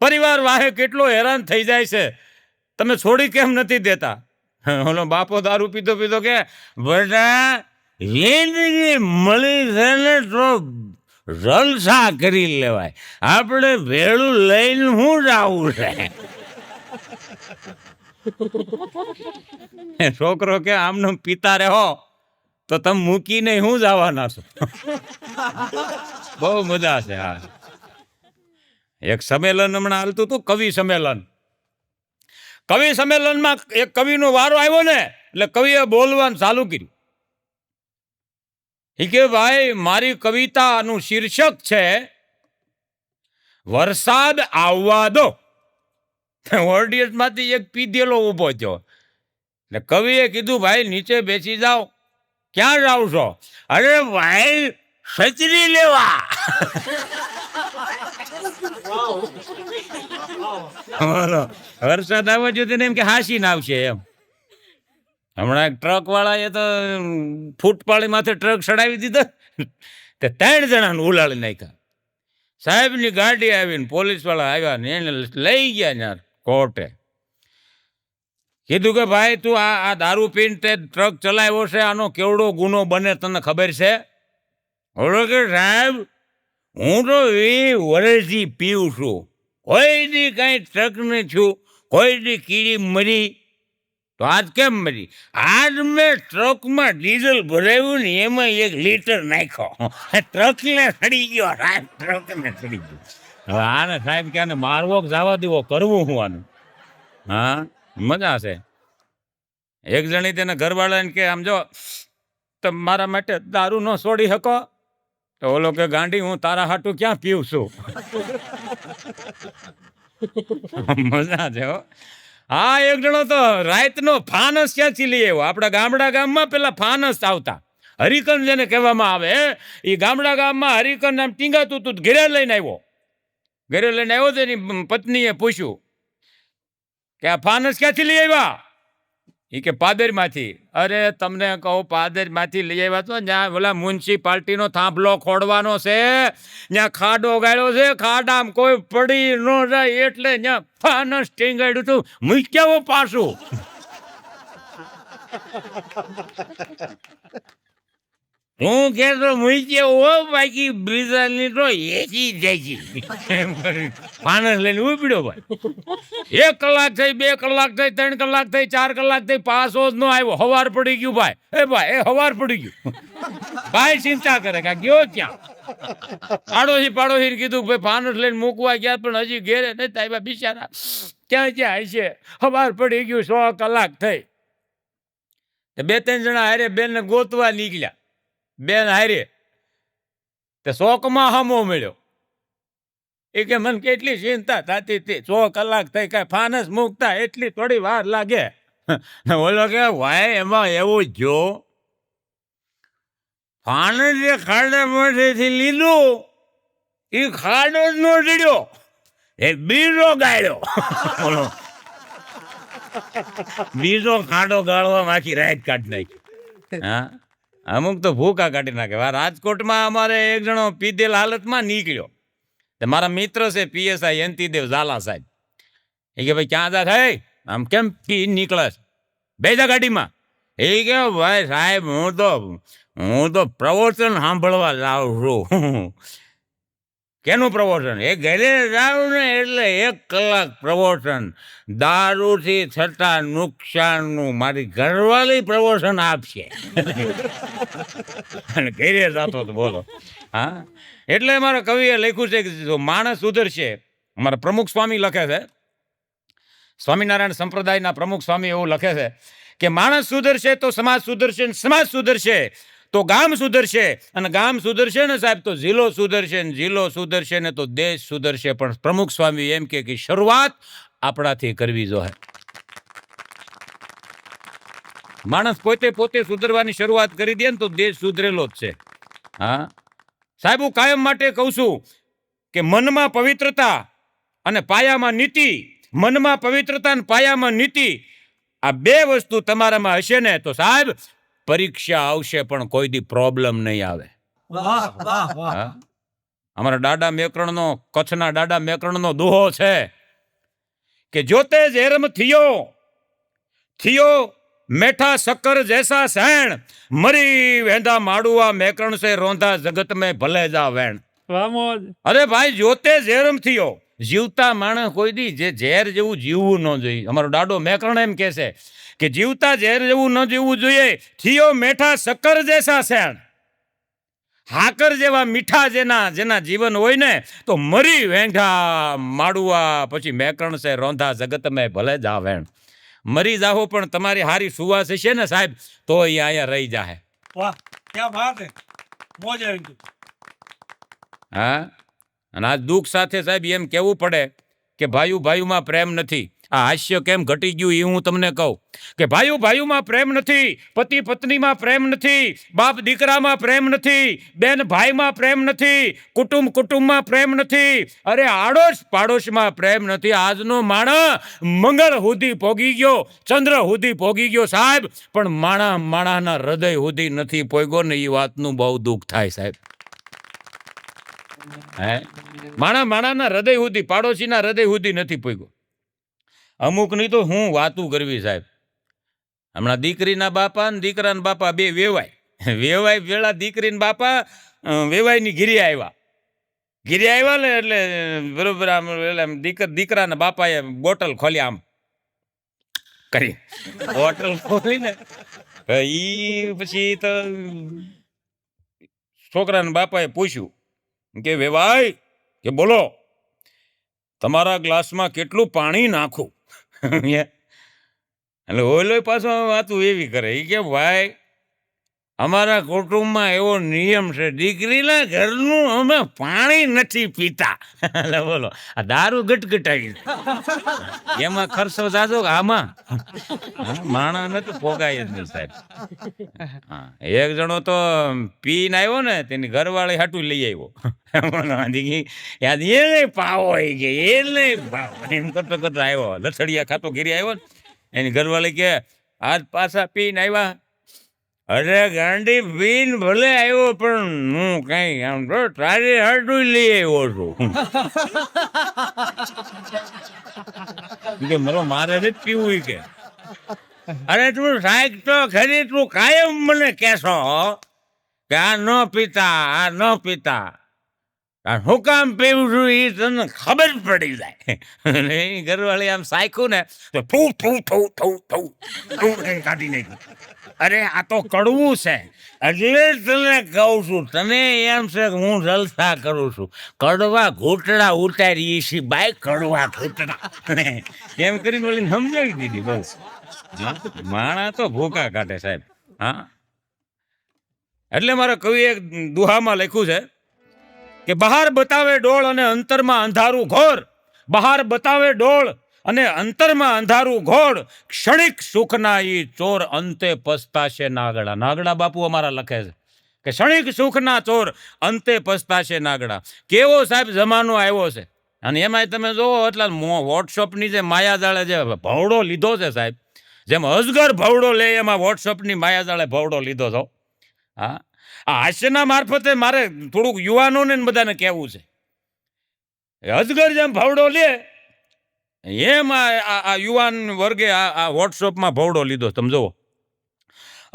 પરિવાર વાહે કેટલો હેરાન થઈ જાય છે, તમે છોડી કેમ નથી દેતા? ઓલો બાપો દારૂ પીતો પીતો કે બધા જિંદગી મળી છે ને તો જલસા કરી લેવાય, આપણે ભેળું લઈને શું જવું છે? છોકરો કે આમને પિતા રહો તો તમે મૂકીને શું જવાના છો? બહુ મજા છે. હા, એક સંમેલન હમણાં હાલતું હતું, કવિ સંમેલન. કવિ સંમેલનમાં એક કવિનો વારો આવ્યો ને એટલે કવિએ બોલવાનું ચાલુ કર્યું. એ કે ભાઈ મારી કવિતાનું શીર્ષક છે વરસાદ આવવા દો. ઓડિયન્સમાંથી એક પીધેલો ઊભો થયો એટલે કવિએ કીધું ભાઈ નીચે બેસી જાઓ. ક્યાં જાવ છો? અરે ભાઈ છત્રી લેવા. વરસાદ આવવા જોઈએ એમ કે હાસીને આવશે એમ. હમણાં ટ્રક વાળાએ તો ફૂટપાળી માથે ટ્રક ચડાવી દીધો, તે 3 જણાને ઉલાળી નાખ્યા. સાહેબની ગાડી આવીને પોલીસવાળા આવ્યા ને એને લઈ ગયા યાર કોર્ટે. કીધું કે ભાઈ તું આ દારૂ પીને તે ટ્રક ચલાવ્યો છે, આનો કેવડો ગુનો બને તને ખબર છે? ઓલો કે સાહેબ હું તો 20 વર્ષથી પીવું છું, કોઈ દી કાંઈ ટ્રક નહીં છું, કોઈ દી કીડી મરી. તો આજ કેમ મરી? આજ મેં ટ્રકમાં ડીઝલ ભરાવ્યું ને એમાં 1 લીટર નાખ્યો, ટ્રકને સડી ગયો સાહેબ, ટ્રકને સડી ગયો. હવે આને સાહેબ કે આને મારવો કે જવા દેવો, કરવું હું આનું? હા મજા છે. એક જણી તેના ઘરવાળાને કે આમ જો તમે મારા માટે દારૂ ન છોડી શકો? તો ઓલો કે ગાંડી હું તારા હાટું ક્યાં પીવું છું. મજા છે હો. હા એક જણો તો રાતનો ફાનસ ક્યાંથી લઈ આવ્યો. આપણા ગામમાં પેલા ફાનસ આવતા, હરિકન જેને કહેવામાં આવે, એ ગામમાં હરિકન આમ ટીંગાતું તું, ઘરે લઈને આવ્યો. ઘરે લઈને આવ્યો તો એની પત્નીએ પૂછ્યું કે આ ફાનસ ક્યાંથી લઈ આવ્યા? એ કે પાદરમાંથી. અરે તમને કહું, પાદરમાંથી લઈ આવ્યા તો જ્યાં ઓલા મ્યુનિસિપાલિટીનો થાંભલો ખોડવાનો છે, ત્યાં ખાડો ગાળ્યો છે, ખાડામાં કોઈ પડી ન જાય એટલે ત્યાં ફાનસ ટીંગાડ્યું હતું, મૂક્યાવો પાછું. હું કહેતો મૂક્યો હો, બાકી બ્રિઝાની તો એસી જાય છે. ફાનસ લઈને ઉપડ્યો ભાઈ. 1 કલાક થઈ, 2 કલાક થઈ, 3 કલાક થઈ, 4 કલાક થઈ, પાછો જ ન આવ્યો. હવાર પડી ગયું ભાઈ. ભાઈ હવાર પડી ગયું. ભાઈ ચિંતા કરે કે ગયો ક્યાં? પાડોશી કીધું ભાઈ ફાનસ લઈને મૂકવા ગયા પણ હજી ઘેરે નથી આવ્યા બિચારા, ક્યાં હશે? હવાર પડી ગયું, 100 કલાક થઈ. 2-3 જણા હારે બેનને ગોતવા નીકળ્યા. બેન હારે તે શોકમાં હામો મળ્યો. એ કે મને કેટલી ચિંતા થતી હતી, 100 કલાક થઈ, કાંઈ ફાનસ મૂકતા એટલી થોડી વાર લાગે. ઓલો કે ભાઈ એમાં એવું જો ફાનસ જે ખાડા મોઢેથી લીધું એ ખાડો જ નો ચડ્યો, એ બીજો ગાળ્યો. બીજો ખાડો ગાળવામાં આખી રાત કાઢી નાખી. હા અમુક તો ભૂકા કાઢી નાખે. રાજકોટમાં અમારે એક જણો પીધેલ હાલતમાં નીકળ્યો. મારા મિત્ર છે પીએસઆઈ યંતીદેવ ઝાલા સાહેબ. એ કે ભાઈ ક્યાં જા થાય? આમ કેમ પી નીકળે? બેજા ગાડીમાં. એ કે ભાઈ સાહેબ હું તો પ્રવચન સાંભળવા જાઉં છું. કેનું પ્રવચન? એ ઘરે જાઉં ને એટલે 1 કલાક પ્રવચન, દારૂથી થતા નુકસાનનું મારી ઘરવાળી પ્રવચન આપશે. અને ઘરે જતો તો બોલો. હા એટલે અમારા કવિએ લખ્યું છે કે જો માણસ સુધરશે, અમારા પ્રમુખ સ્વામી લખે છે, સ્વામિનારાયણ સંપ્રદાયના પ્રમુખ સ્વામી એવું લખે છે કે માણસ સુધરશે તો સમાજ સુધરશે, સમાજ સુધરશે તો ગામ સુધરશે, અને ગામ સુધરશે ને સાહેબ તો જિલ્લો સુધરશે, ને જિલ્લો સુધરશે ને તો દેશ સુધરશે. પણ પ્રમુખ સ્વામી એમ કે શરૂઆત આપણાથી કરવી જોઈએ. માણસ પોતે સુધરવાની શરૂઆત કરી દે ને તો દેશ સુધરેલો જ છે. હા સાહેબ હું કાયમ માટે કહું છું કે મનમાં પવિત્રતા અને પાયામાં નીતિ, મનમાં પવિત્રતા અને પાયામાં નીતિ, આ 2 વસ્તુ તમારામાં હશે ને તો સાહેબ પરીક્ષા આવશે પણ કોઈ દી પ્રોબ્લેમ નહીં આવે. અમારા દાદા મેકરણનો, કચ્છના દાદા મેકરણનો દોહો છે કે જોતે ઝેરમ થયો મેઠા શક્કર જૈસા સૈણ, મરી વેંધા માડુઆ મેકરણ સે રોંધા જગત મેં ભલે જા વેણ. અરે ભાઈ જોતે ઝેરમ થયો, જીવતા માણસ કોઈ દી જે ઝેર જેવું જીવવું ન જોઈએ. અમારો દાડો મેકરણ એમ કહે છે કે જીવતા ઝેર જેવું ન જીવવું જોઈએ. થયો મેઠા શક્કર જૈસા સૈણ, હાકર જેવા મીઠા જેના જીવન હોય ને તો મરી વેંઢા માડુઆ પછી મેકરણ સે રોંધા જગત મેં ભલે જા વેણ. મરી જાહો પણ તમારી હારી સુવાસ હશે ને સાહેબ તો અહીંયા રહી જાહે. વાહ ક્યાં વાત હે, મોજ આવી ગઈ. હા અને આ દુઃખ સાથે સાહેબ એમ કહેવું પડે કે ભાઈઓમાં પ્રેમ નથી. આ હાસ્ય કેમ ઘટી ગયું એ હું તમને કહું કે ભાઈઓમાં પ્રેમ નથી, પતિ પત્નીમાં પ્રેમ નથી, બાપ દીકરામાં પ્રેમ નથી, બેન ભાઈમાં પ્રેમ નથી, કુટુંબમાં પ્રેમ નથી, અરે આડોશ પાડોશમાં પ્રેમ નથી. આજનો માણસ મંગળ સુધી પોગી ગયો, ચંદ્ર સુધી પોગી ગયો સાહેબ, પણ માણાના હૃદય સુધી નથી પોગ્યો ને એ વાતનું બહુ દુઃખ થાય સાહેબ. હે માણાના હૃદય સુધી, પાડોશીના હૃદય સુધી નથી પૂગ્યો. અમુકની તો હું વાતું કરવી સાહેબ. હમણાં દીકરીના બાપા ને દીકરાના બાપા બે વેવાય વેળા દીકરીના બાપા વેવાયની ઘીરે આવ્યા ને એટલે બરોબર આમ એટલે આમ દીકરાના બાપાએ બોટલ ખોલી આમ કરી બોટલ ખોલીને ઈ પછી તો છોકરાના બાપાએ પૂછ્યું કે વેવાય કે બોલો તમારા ગ્લાસમાં કેટલું પાણી નાખું? એટલે ઓલો પાછો વાતું એવી કરે એ કે ભાઈ અમારા કુટુંબમાં એવો નિયમ છે, દીકરીના ઘરનું અમે પાણી નથી પીતા. એટલે બોલો આ દારૂ ગટગટાવી એમાં ખર્ચો જાજો આમાં માણા નથી પોગાય જ નહીં સાહેબ. હા એક જણો તો પીને આવ્યો ને તેની ઘરવાળી હાટું લઈ આવ્યો. યાદ એ નહીં પાવો કે એ નહીં પાવો એમ કરતો આવ્યો લથડિયા ખાતો ઘેરી આવ્યો ને એની ઘરવાળી કે આજ પાછા પીને આવ્યા. અરે ગાંડી પીન ભલે આવ્યો પણ હું કઈ આમ તો તારી હાટું લઈ આવ્યો છું. મારે નથી પીવું કે અરે તું સાહેબ તો ખરી તું કાયમ મને કહેશો કે આ ન પીતા હું કામ પીવું છું એ તને ખબર પડી જાય. એની ઘરવાળી આમ સાયખું ને તો કાઢી નાખ્યું. અરે આ તો કડવું છે એટલે તને કહું છું, તને એમ છે કે હું જલસા કરું છું, કડવા ઘૂંટડા ઉતારી છે બાય કડવા ઘૂંટડા એમ કરીને બોલીને સમજાવી દીધી. બસ માણા તો ભૂકા કાઢે સાહેબ. હા એટલે મારા કવિએ એક દુહામાં લખ્યું છે કે બહાર બતાવે ડોળ અને અંતરમાં અંધારું ઘોર, બહાર બતાવે ડોળ અને અંતરમાં અંધારું ઘોર, ક્ષણિક સુખના ઈ ચોર અંતે પસ્તાશે નાગડા. નાગડા બાપુ અમારા લખે છે કે ક્ષણિક સુખના ચોર અંતે પસ્તાશે નાગડા. કેવો સાહેબ જમાનો આવ્યો છે. અને એમાંય તમે જોવો એટલે વોટ્સઅપની જે માયાજાળે જે ભવડો લીધો છે સાહેબ, જેમ અજગર ભવડો લે એમાં વોટ્સઅપની માયાજાળે ભવડો લીધો છો. હા આ હાસ્યના મારફતે મારે થોડુંક યુવાનોને બધાને કહેવું છે, અજગર જેમ ભવડો લે એમ આ યુવાન વર્ગે આ વોટ્સઅપમાં ભવડો લીધો. તમે જુઓ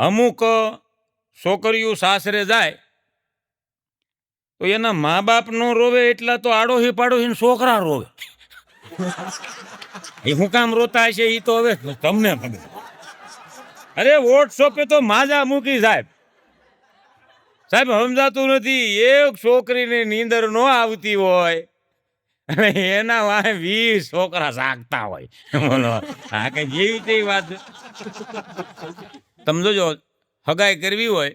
અમુક છોકરીઓ સાસરે જાય તો એના મા બાપ નો રોવે એટલા તો આડોશી પાડોશી છોકરા રોવે. એ હું કામ રોતા હશે એ તો હવે તમને ખબર. અરે વોટ્સઅપે તો માજા મૂકી સાહેબ સમજાતું નથી. એક છોકરીને નીંદર ન આવતી હોય એના વાહે 20 છોકરા જાગતા હોય. બોલો આ કઈ જેવી તેવી વાત. તમે જોજો હગાઈ કરવી હોય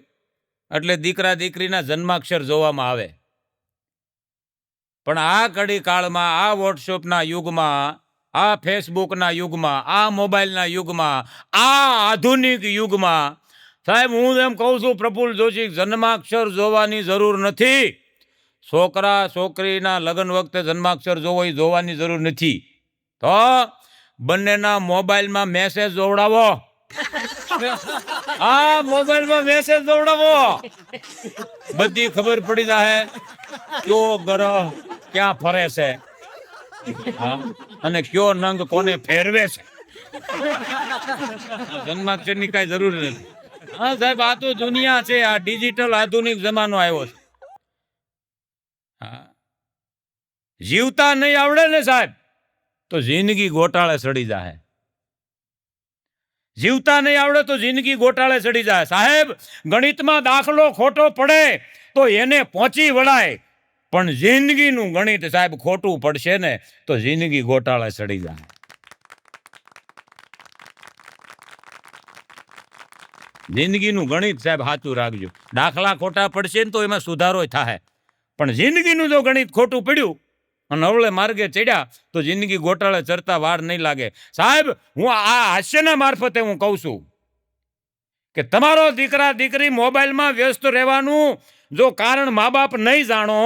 એટલે દીકરા દીકરીના જન્માક્ષર જોવામાં આવે, પણ આ કડી કાળમાં, આ વોટ્સઅપના યુગમાં, આ ફેસબુકના યુગમાં, આ મોબાઈલના યુગમાં, આ આધુનિક યુગમાં સાહેબ હું એમ કહું છું પ્રફુલ્લ જોશી, જન્માક્ષર જોવાની જરૂર નથી. છોકરા છોકરીના લગ્ન વખતે જન્માક્ષર જોવાની જરૂર નથી. તો બંનેના મોબાઈલમાં મેસેજ જોવડાવો. આ મોબાઈલમાં મેસેજ જોવડાવો, બધી ખબર પડી જાય કયો ગ્રહ ક્યાં ફરે છે અને કયો નંગ કોને ફેરવે છે. જન્માક્ષરની કઈ જરૂર નથી. હા સાહેબ આ તો દુનિયા છે, આ ડિજિટલ આધુનિક જમાનો આવ્યો છે. હા જીવતા નહીં આવડે ને સાહેબ તો જિંદગી ગોટાળે સડી જાય. જીવતા નહીં આવડે તો જિંદગી ગોટાળે સડી જાય. સાહેબ ગણિતમાં દાખલો ખોટો પડે તો એને પહોંચી વળાય, પણ જિંદગીનું ગણિત સાહેબ ખોટું પડશે ને તો જિંદગી ગોટાળે સડી જાય. જિંદગીનું ગણિત સાહેબ સાચું રાખજો. દાખલા ખોટા પડશે ને તો એમાં સુધારો થાય, પણ જિંદગીનું જો ગણિત ખોટું પડ્યું અને અવળે માર્ગે ચડ્યા તો જિંદગી ગોટાળે ચડતા વાર નહીં લાગે. સાહેબ હું આ હાસ્યના મારફતે હું કહું છું કે તમારો દીકરા દીકરી મોબાઈલમાં વ્યસ્ત રહેવાનું જો કારણ મા બાપ નહીં જાણો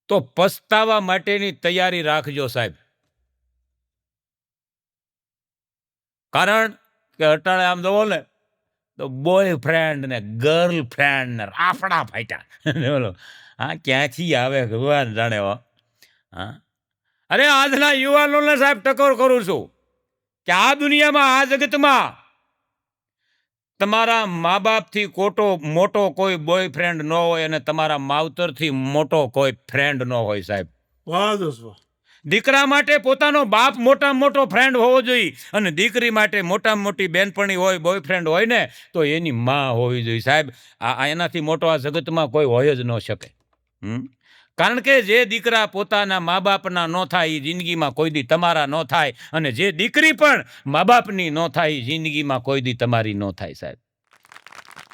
તો પસ્તાવા માટેની તૈયારી રાખજો સાહેબ. કારણ કે અટાણે આમ જોવો ને તો બોયફ્રેન્ડ ને ગર્લફ્રેન્ડ ને રાફડા ફાટ્યા બોલો હા ક્યાંથી આવે ભગવાન જાણે હો હા અરે આજના યુવાનોને સાહેબ ટકોર કરું છું કે આ દુનિયામાં આ જગતમાં તમારા મા બાપથી મોટો કોઈ બોયફ્રેન્ડ ન હોય અને તમારા માવતરથી મોટો કોઈ ફ્રેન્ડ ન હોય સાહેબ વાહ દોસ્ત વાહ. દીકરા માટે પોતાનો બાપ મોટામાં મોટો ફ્રેન્ડ હોવો જોઈએ અને દીકરી માટે મોટામાં મોટી બેનપણી હોય બોયફ્રેન્ડ હોય ને તો એની માં હોવી જોઈએ સાહેબ આ એનાથી મોટો આ જગતમાં કોઈ હોય જ ન શકે કારણ કે જે દીકરા પોતાના મા બાપના ન થાય એ જિંદગીમાં કોઈ દી તમારા ન થાય અને જે દીકરી પણ મા બાપની ન થાય એ જિંદગીમાં કોઈ દી તમારી ન થાય સાહેબ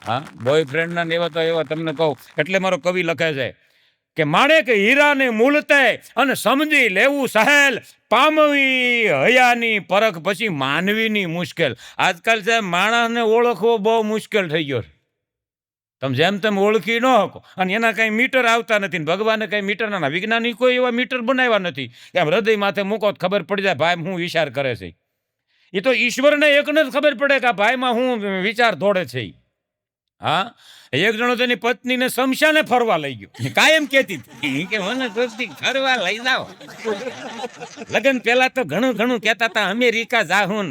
હા બોયફ્રેન્ડના ને એવા તમને કહું એટલે મારો કવિ લખે છે કે માણેક હીરાને મૂલતે અને સમજી લેવું સહેલ પામવી હયાની પરખ પછી માનવીની મુશ્કેલ આજકાલ સાહેબ માણસને ઓળખવો બહુ મુશ્કેલ થઈ ગયો તમે જેમ તેમ ઓળખી ન શકો અને એના કંઈ મીટર આવતા નથી ભગવાને કંઈ મીટરના વૈજ્ઞાનિકો એવા મીટર બનાવ્યા નથી કે આમ હૃદય માથે મૂકો ખબર પડી જાય ભાઈ હું વિચાર કરે છે એ તો ઈશ્વરને એકને જ ખબર પડે કે આ ભાઈમાં હું વિચાર દોડે છે હા એક જણો તેની પત્નીને શમશાને ફરવા લઈ ગયો કાયમ કહેતી હતી કે મને ફરવા લઈ જાઓ લગ્ન પહેલા તો ઘણું કહેતા હતા અમેરિકા જાહુન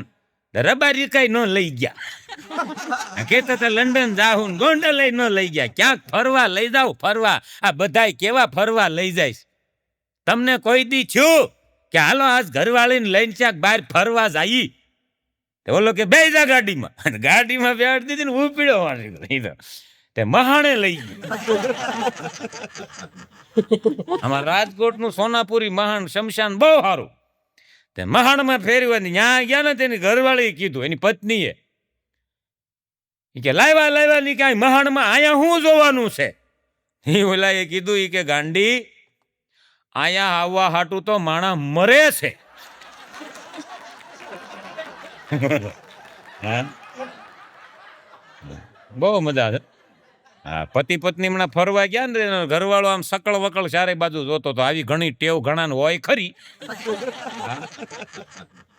રબારિકાઈ ન લઈ ગયા કહેતા હતા લંડન જાહુન ગોંડલે ન લઈ ગયા ક્યાંક ફરવા લઈ જાઓ ફરવા આ બધાય કેવા ફરવા લઈ જાય તમને કોઈ દી થયું કે હાલો આજ ઘરવાળીને લઈને ક્યાંક બહાર ફરવા જાય ઓલો કે બે જા ગાડીમાં બેસાડી દીધી ને ઉપીડો વાળી તે મહાણે લઈ ગયો આમાં રાજકોટનું સોનાપુરી મહાણ શમશાન બહુ સારું તે મહાણમાં ફેરવી ત્યાં ગયા ને તેની ઘરવાળીએ કીધું એની પત્નીએ કે લાવ્યા ની કાંઈ મહાણમાં અહીંયા શું જોવાનું છે એ ઓલાએ કીધું એ કે ગાંડી અહીંયા આવવા હાટું તો માણા મરે છે બહુ મજા છે હા પતિ પત્ની હમણાં ફરવા ગયા ને ઘરવાળો આમ સકળ વકળ ચારે બાજુ જોતો તો આવી ઘણી ટેવ ઘણા હોય ખરી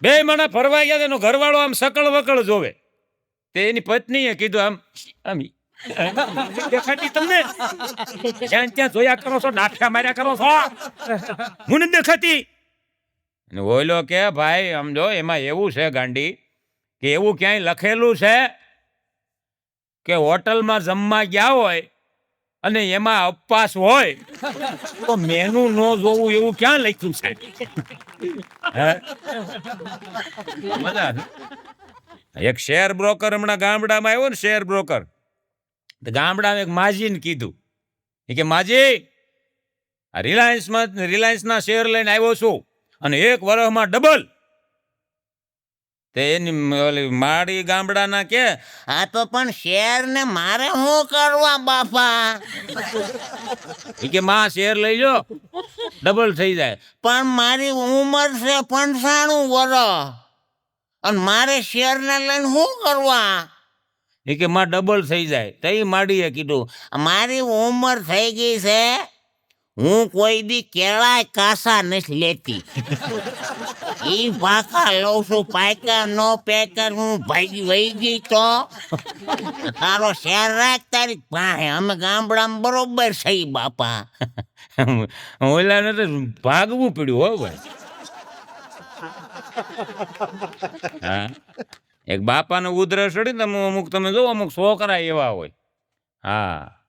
બે માણા ફરવા ગયા એનો ઘરવાળો આમ સકળ વકળ જોવે તે એની પત્નીએ કીધું આમ દેખાતી તમને જ્યાં ત્યાં જોયા કરો છો નાઠા માર્યા કરો છો હું નથી દેખાતી ઓયલો કે ભાઈ સમજો એમાં એવું છે ગાંડી કે એવું ક્યાંય લખેલું છે કે હોટલમાં જમવા ગયા હોય અને એમાં ઉપવાસ હોય તો મેનુ ન જોવું એવું ક્યાં લખ્યું છે મજા એક શેર બ્રોકર હમણાં ગામડામાં આવ્યો ને શેર બ્રોકર ગામડામાં એક માજીને કીધું કે માજી રિલાયન્સના શેર લઈને આવ્યો છું અને એક વર્ષમાં ડબલ તે એની માડી ગામડાના કે આ તો પણ શેર ને મારે શું કરવા બાપા કે માં શેર લઈ લો ડબલ થઈ જાય પણ મારી ઉંમર છે 95 વર્ષ અને મારે શેર ને લઈને શું કરવા એ કે માં ડબલ થઈ જાય તઈ માડીએ કીધું મારી ઉંમર થઈ ગઈ છે હું કોઈ દી કેળાય કાસા નથી લેતી ઈ પાકા લઉં છું પાકા નો પેકર હું ભાગી વહી ગઈ તો તારો શેર રાખ તારી પાસે અમે ગામડામાં બરોબર છે બાપા ઓલાને તો ભાગવું પડ્યું હો ભાઈ હા એક બાપાને ઉધરસ ચડી ને અમુક તમે જો અમુક છોકરા એવા હોય હા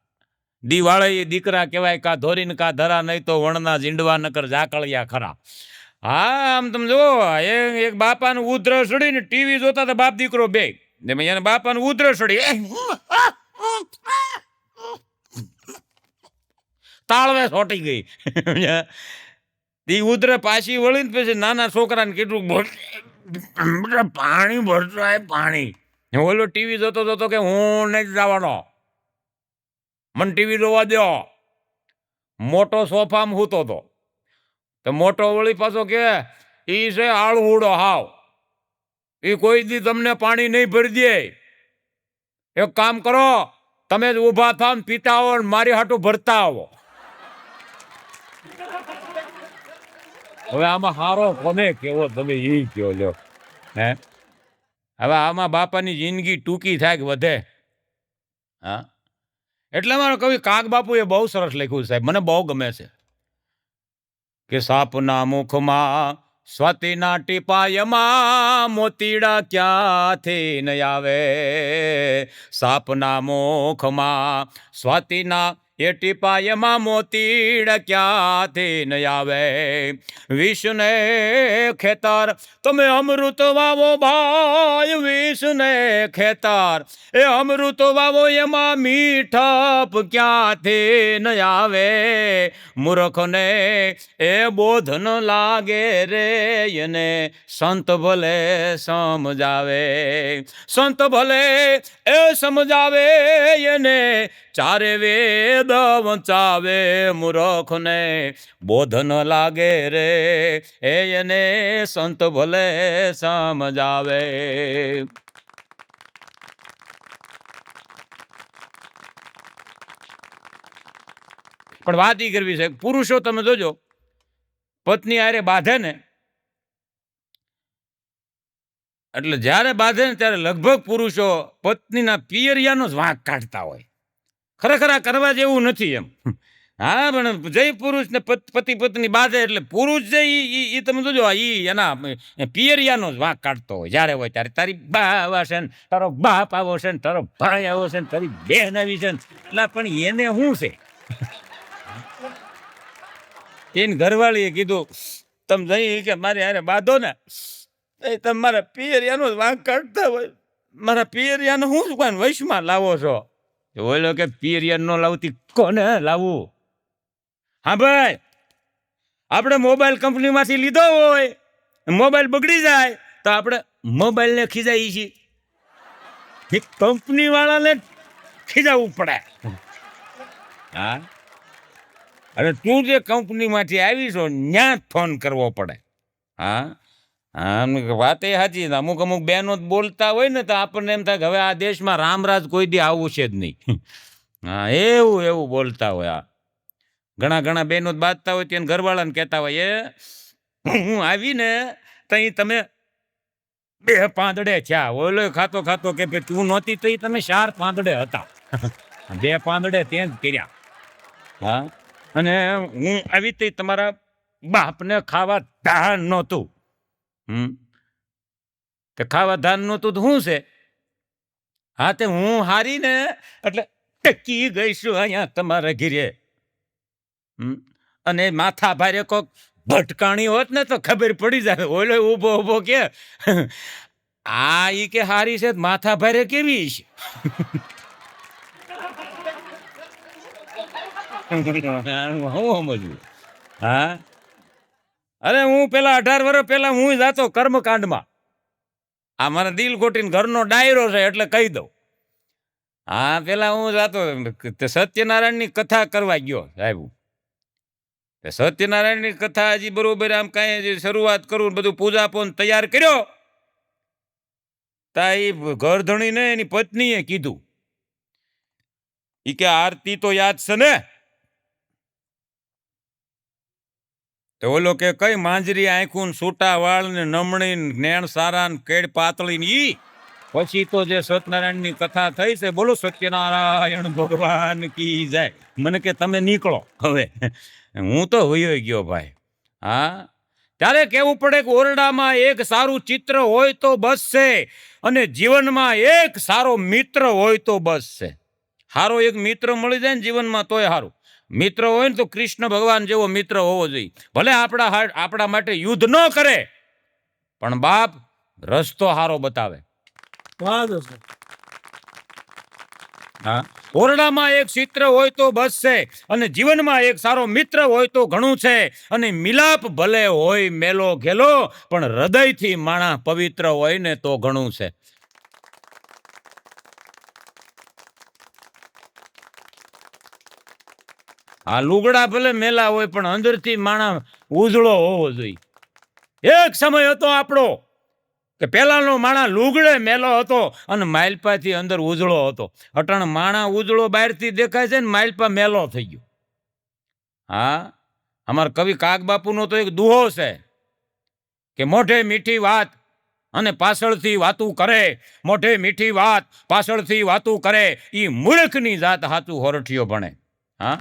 દિવાળે દીકરા કહેવાય કા ધોરીને કા ધરા નહીં તો વણના ઝીંડવા નકર ઝાકળિયા ખરા હા આમ તમે જુઓ એક બાપાનું ઉધરસ ચડી ને ટીવી જોતા હતા બાપ દીકરો બે એને બાપાનું ઉધરસ ચડી તાળવે છોટી ગઈ ઉધર પાછી વળીને પછી નાના છોકરાને કીધું પાણી ભરતો પાણી ઓલો ટીવી જોતો કે હું નહીં જવાનો મને ટીવી જોવા દો મોટો સોફામાં હૂતો હતો તો મોટો વળી પાછો કે ઈ છે આળહુડો હાવ એ કોઈ દી તમને પાણી નહીં ભરી દે એક કામ કરો તમે જ ઊભા થાવ ને પીતા આવો ને મારી હાટું ભરતા આવો હવે આમાં હારો કોને કેવો તમે ઈ કયો લ્યો હે હવે આમાં બાપાની જિંદગી ટૂંકી થાય કે વધે હા, એટલે મારો કવિ કાગબાપુએ બહુ સરસ લખ્યું સાહેબ, મને બહુ ગમે છે કે સાપના મુખમાં સ્વાતિના ટીપાયમાં મોતીડા ક્યાંથી ન આવે, સાપના મુખમાં સ્વાતિના એ ટીપાયમાં મોતીડા ક્યાંથી ન આવે, વિષને ખેતર તમે અમૃત વાવો ભાઈ, વિષને ખેતર એ અમૃત વાવો એમાં મીઠપ ક્યાંથી ન આવે, મૂર્ખને એ બોધ ન લાગે રે એને સંત ભલે સમજાવે, સંત ભલે એ સમજાવે એને ચારે વેદ વંચાવે, મૂર્ખને બોધ ન લાગે રે એને સંત ભલે સમજાવે. પણ વાત ઈ કરવી છે, પુરુષો તમે જોજો પત્ની આરે બાંધે ને એટલે જ્યારે બાંધે ને ત્યારે લગભગ પુરુષો પત્નીના પિયરિયાનો જ વાંક કાઢતા હોય. ખરેખર આ કરવા જેવું નથી એમ. હા, પણ જય પુરુષ ને પતિ પત્ની બાંધે એટલે પુરુષ જે ઈ તમે જોજો ઈ એના પિયરિયાનો જ વાંક કાઢતો હોય. જ્યારે હોય ત્યારે તારી બા આવા છે ને, તારો બાપ આવો છે ને, તારો ભાઈ આવો છે ને, તારી બહેન આવી છે ને, એટલે પણ એને શું છે? એને ઘરવાળીએ કીધું તમે જઈ કે મારે હારે બાંધો ને, તમે મારા પિયરિયાનો જ વાંક કાઢતા હોય, મારા પિયરિયાનો હું જ કોઈ વૈશમાં લાવો છો? ઓલો કે પિયરિયા ન લાવતી કોને લાવવું? હા ભાઈ, આપણે મોબાઈલ કંપનીમાંથી લીધો હોય, મોબાઈલ બગડી જાય તો આપણે મોબાઈલને ખીજાઈએ છીએ, કંપની વાળાને ખીજાવવું પડે. હા, અને તું જે કંપનીમાંથી આવી છો ત્યાં ફોન કરવો પડે. હા હા, વાત એ સાચી. અમુક અમુક બહેનો બોલતા હોય ને તો આપણને એમ થાય કે હવે આ દેશમાં રામરાજ કોઈ દી આવું છે જ નહીં. હા, એવું એવું બોલતા હોય. આ ઘણા ઘણા બહેનો બાંધતા હોય ત્યાં ઘરવાળાને કહેતા હોય એ હું આવીને તઈ તમે બે પાંદડે થયા. ઓલો ખાતો ખાતો કે ભાઈ તું નહોતી તો તમે 4 પાંદડે હતા, 2 પાંદડે ત્યાં જ કર્યા. હા, અને હું આવી તે તમારા બાપને ખાવા ધાન નહોતું. તે ખાવા ધાન નહોતું તો શું છે? હા, તે હું હારીને એટલે ટકી ગઈશું અહીંયા તમારા ઘીરે. અને માથા ભારે કોક ભટકાણી હોત ને તો ખબર પડી જાય. ઓલો ઊભો ઊભો કે આ ઈ કે હારી છે માથા ભારે કેવી છે? હું સમજવું. હા, અરે હું પેલા 18 વર્ષ પહેલા હું જાતો કર્મકાંડમાં. આ મારા દિલ ગોટીને ઘરનો ડાયરો છે એટલે કહી દઉં. હા, પેલા હું જાતો સત્યનારાયણની કથા કરવા ગયો સાહેબ. સત્યનારાયણની કથા હજી બરોબર આમ કાંઈ શરૂઆત કરું, બધું પૂજા પોન તૈયાર કર્યો તા એ ઘરધણીને એની પત્નીએ કીધું ઈ કે આરતી તો યાદ છે ને? તો ઓલો કે કઈ માંજરી આંખું સૂટા વાળ ને નમણી નેણ સારા ને કેડ પાતળી ને ઈ પછી તો જે સત્યનારાયણની કથા થઈ છે, બોલો સત્યનારાયણ ભગવાન કી જાય. મને કે તમે નીકળો હવે, હું તો વયો ગયો ભાઈ. હા, ત્યારે કહેવું પડે કે ઓરડામાં એક સારું ચિત્ર હોય તો બસ છે, અને જીવનમાં એક સારો મિત્ર હોય તો બસ છે. સારો એક મિત્ર મળી જાય ને જીવનમાં તોય સારું. મિત્ર હોય ને તો કૃષ્ણ ભગવાન જેવો મિત્ર હોવો જોઈએ. ભલે આપણા માટે યુદ્ધ ન કરે પણ બાપ રસ્તો સારો બતાવે. હા, ઓરડામાં એક ચિત્ર હોય તો બસ છે, અને જીવનમાં એક સારો મિત્ર હોય તો ઘણું છે. અને મિલાપ ભલે હોય મેલો ઘેલો પણ હૃદયથી માણા પવિત્ર હોય ને તો ઘણું છે. આ લુગડા ભલે મેલા હોય પણ અંદરથી માણા ઉજળો હોવો જોઈએ. એક સમય હતો આપણો કે પેલાનો માણા લુગડે મેલો હતો અને માલપાથી અંદર ઉજળો હતો. અટાણ માણા ઉજળો બહારથી દેખાય છે ને માલપા મેલો થઈ ગયો. હા, અમારા કવિ કાગબાપુનો તો એક દુહો છે કે મોઢે મીઠી વાત અને પાછળથી વાતું કરે, મોઢે મીઠી વાત પાછળથી વાતું કરે, ઈ મૂર્ખની જાત હાચું હોરઠિયો ભણે. હા,